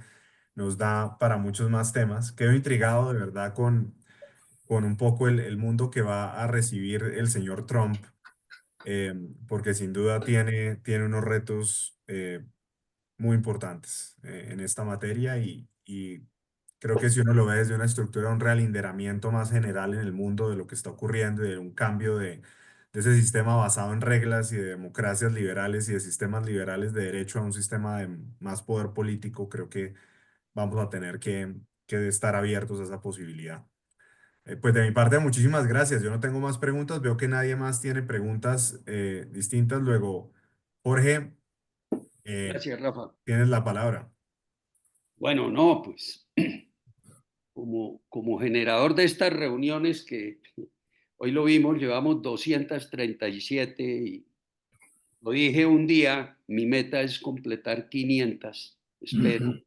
nos da para muchos más temas. Quedo intrigado de verdad con un poco el mundo que va a recibir el señor Trump, porque sin duda tiene unos retos muy importantes en esta materia y creo que si uno lo ve desde una estructura, un realinderamiento más general en el mundo de lo que está ocurriendo y de un cambio de ese sistema basado en reglas y de democracias liberales y de sistemas liberales de derecho a un sistema de más poder político, creo que vamos a tener que estar abiertos a esa posibilidad. Pues de mi parte, muchísimas gracias. Yo no tengo más preguntas. Veo que nadie más tiene preguntas distintas. Luego, Jorge, Gracias, Rafa. tienes la palabra. Bueno, no, pues como generador de estas reuniones que hoy lo vimos, llevamos 237 y lo dije un día, mi meta es completar 500. Espero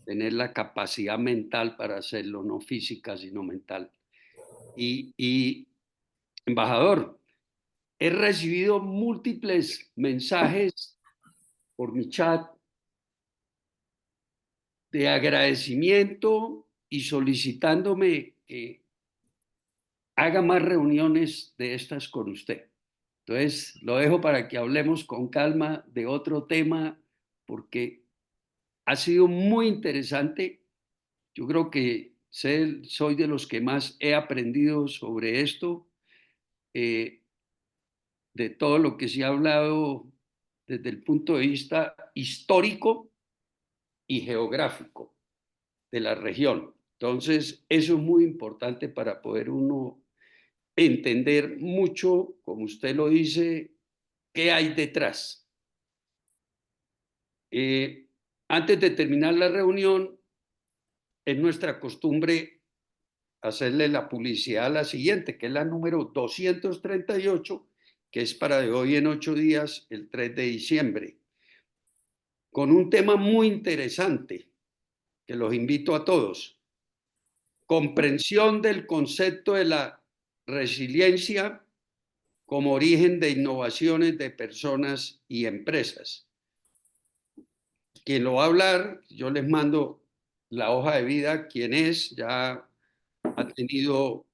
tener la capacidad mental para hacerlo, no física, sino mental. Y embajador, he recibido múltiples mensajes por mi chat de agradecimiento y solicitándome que haga más reuniones de estas con usted. Entonces, lo dejo para que hablemos con calma de otro tema, porque ha sido muy interesante. Yo creo que soy de los que más he aprendido sobre esto, de todo lo que se ha hablado desde el punto de vista histórico y geográfico de la región. Entonces, eso es muy importante para poder uno entender mucho, como usted lo dice, qué hay detrás. Antes de terminar la reunión, es nuestra costumbre hacerle la publicidad a la siguiente, que es la número 238, que es para de hoy en 8 días, el 3 de diciembre, con un tema muy interesante, que los invito a todos. Comprensión del concepto de la resiliencia como origen de innovaciones de personas y empresas. Quien lo va a hablar, yo les mando la hoja de vida, quien es, ya ha tenido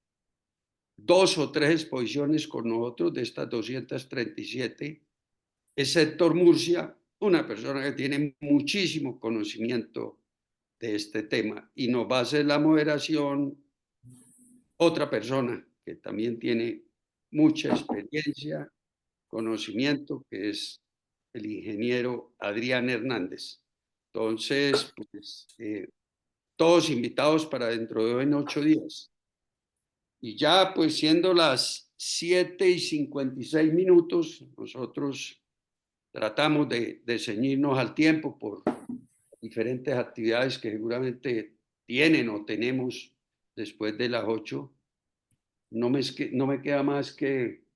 2 o 3 exposiciones con nosotros de estas 237, es Héctor Murcia, una persona que tiene muchísimo conocimiento de este tema y nos va a hacer la moderación otra persona que también tiene mucha experiencia, conocimiento, que es el ingeniero Adrián Hernández. Entonces, pues, todos invitados para dentro de 8 días. Y ya, pues, siendo las 7:56, nosotros tratamos de ceñirnos al tiempo por diferentes actividades que seguramente tienen o tenemos después de las 8. No me queda más que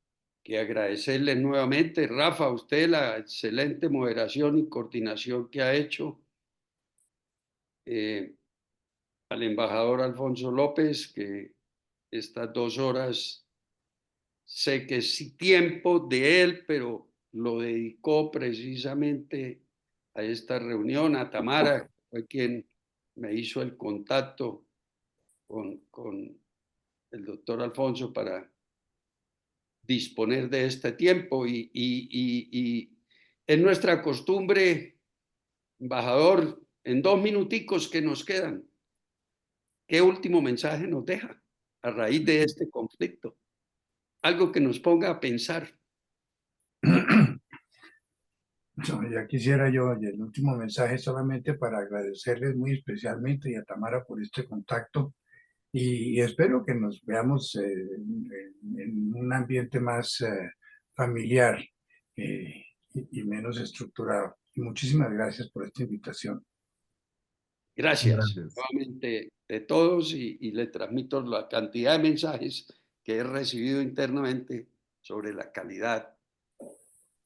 agradecerles nuevamente, Rafa, a usted la excelente moderación y coordinación que ha hecho, al embajador Alfonso López, que estas 2 horas sé que es tiempo de él, pero lo dedicó precisamente a esta reunión, a Tamara, que fue quien me hizo el contacto con el doctor Alfonso para disponer de este tiempo y es nuestra costumbre, embajador, en 2 minuticos que nos quedan, ¿qué último mensaje nos deja a raíz de este conflicto? Algo que nos ponga a pensar. Ya quisiera yo, y el último mensaje solamente para agradecerles muy especialmente y a Tamara por este contacto y espero que nos veamos en un ambiente más familiar y menos estructurado. Y muchísimas gracias por esta invitación. Gracias Gracias. nuevamente de todos y le transmito la cantidad de mensajes que he recibido internamente sobre la calidad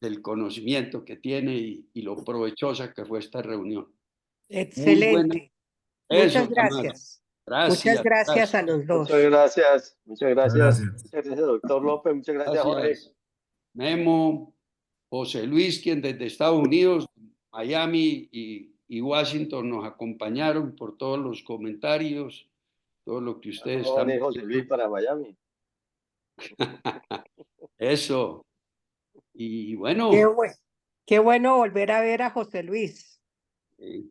del conocimiento que tiene y lo provechosa que fue esta reunión. Excelente. Eso, Muchas Tamara. gracias. Gracias. Muchas gracias a los dos. Muchas gracias. Muchas gracias. Gracias. Muchas gracias, doctor López. Muchas gracias, Jorge. Gracias, Memo, José Luis, quien desde Estados Unidos, Miami y Washington nos acompañaron por todos los comentarios, todo lo que ustedes ¿Cómo están van José Luis para Miami? Eso. Y bueno, Qué bueno volver a ver a José Luis. muy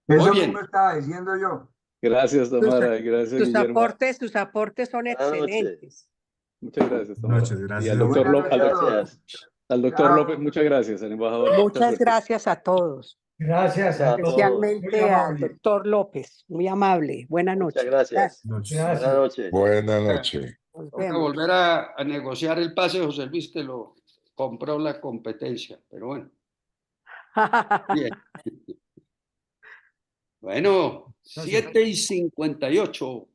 Eso bien. mismo estaba diciendo yo. Gracias, Tamara. Gracias, Guillermo. Sus aportes son Buenas noches. excelentes. Muchas gracias, Tamara. Noches, Y gracias. al doctor Buenas López, noches a todos. Gracias. al doctor Chao. López, muchas gracias, al embajador. Muchas suerte. gracias a todos, Gracias a todos. especialmente Muy al amable. doctor López. Muy amable. Buenas Muchas noches. gracias. Noches. Gracias. Buenas noches. Buenas noches. Nos Toca vemos. volver a negociar el pase, José Luis, que lo compró la competencia, pero bueno. Bien. Bueno, 7:58.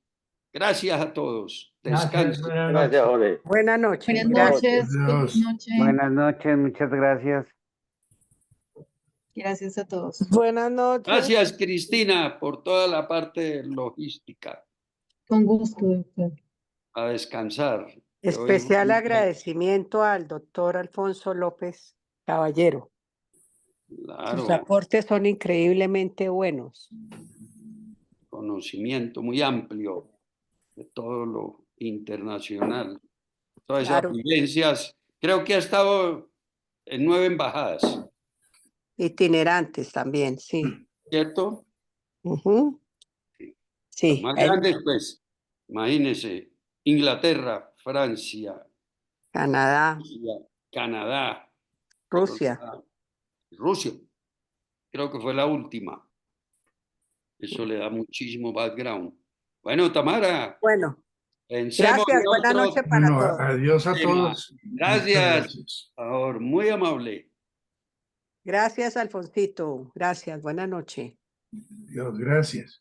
Gracias a todos. Descansen. Gracias, Jorge. Buenas noches. Buenas Gracias. noches. Feliz noche. Buenas noches, muchas gracias. Gracias a todos. Buenas noches. Gracias, Cristina, por toda la parte logística. Con gusto, doctor. A descansar. Especial Hoy- agradecimiento al doctor Alfonso López Caballero. Claro, Sus aportes son increíblemente buenos. conocimiento muy amplio de todo lo internacional. Todas Claro. esas vivencias. Creo que ha estado en 9 embajadas. Itinerantes también, sí. ¿cierto? Ujú. Los Sí, más grandes, pues, imagínense, Inglaterra, Francia, Canadá, Canadá, Rusia. Rusia, creo que fue la última. Eso le da muchísimo background. Bueno, Tamara, Bueno, pensemos gracias. en Buenas otro noches para Bueno, todos. adiós a tema. todos. Muchas Gracias, gracias. por favor, muy amable. Gracias, Alfonsito. Gracias. Buenas noches. Dios, gracias.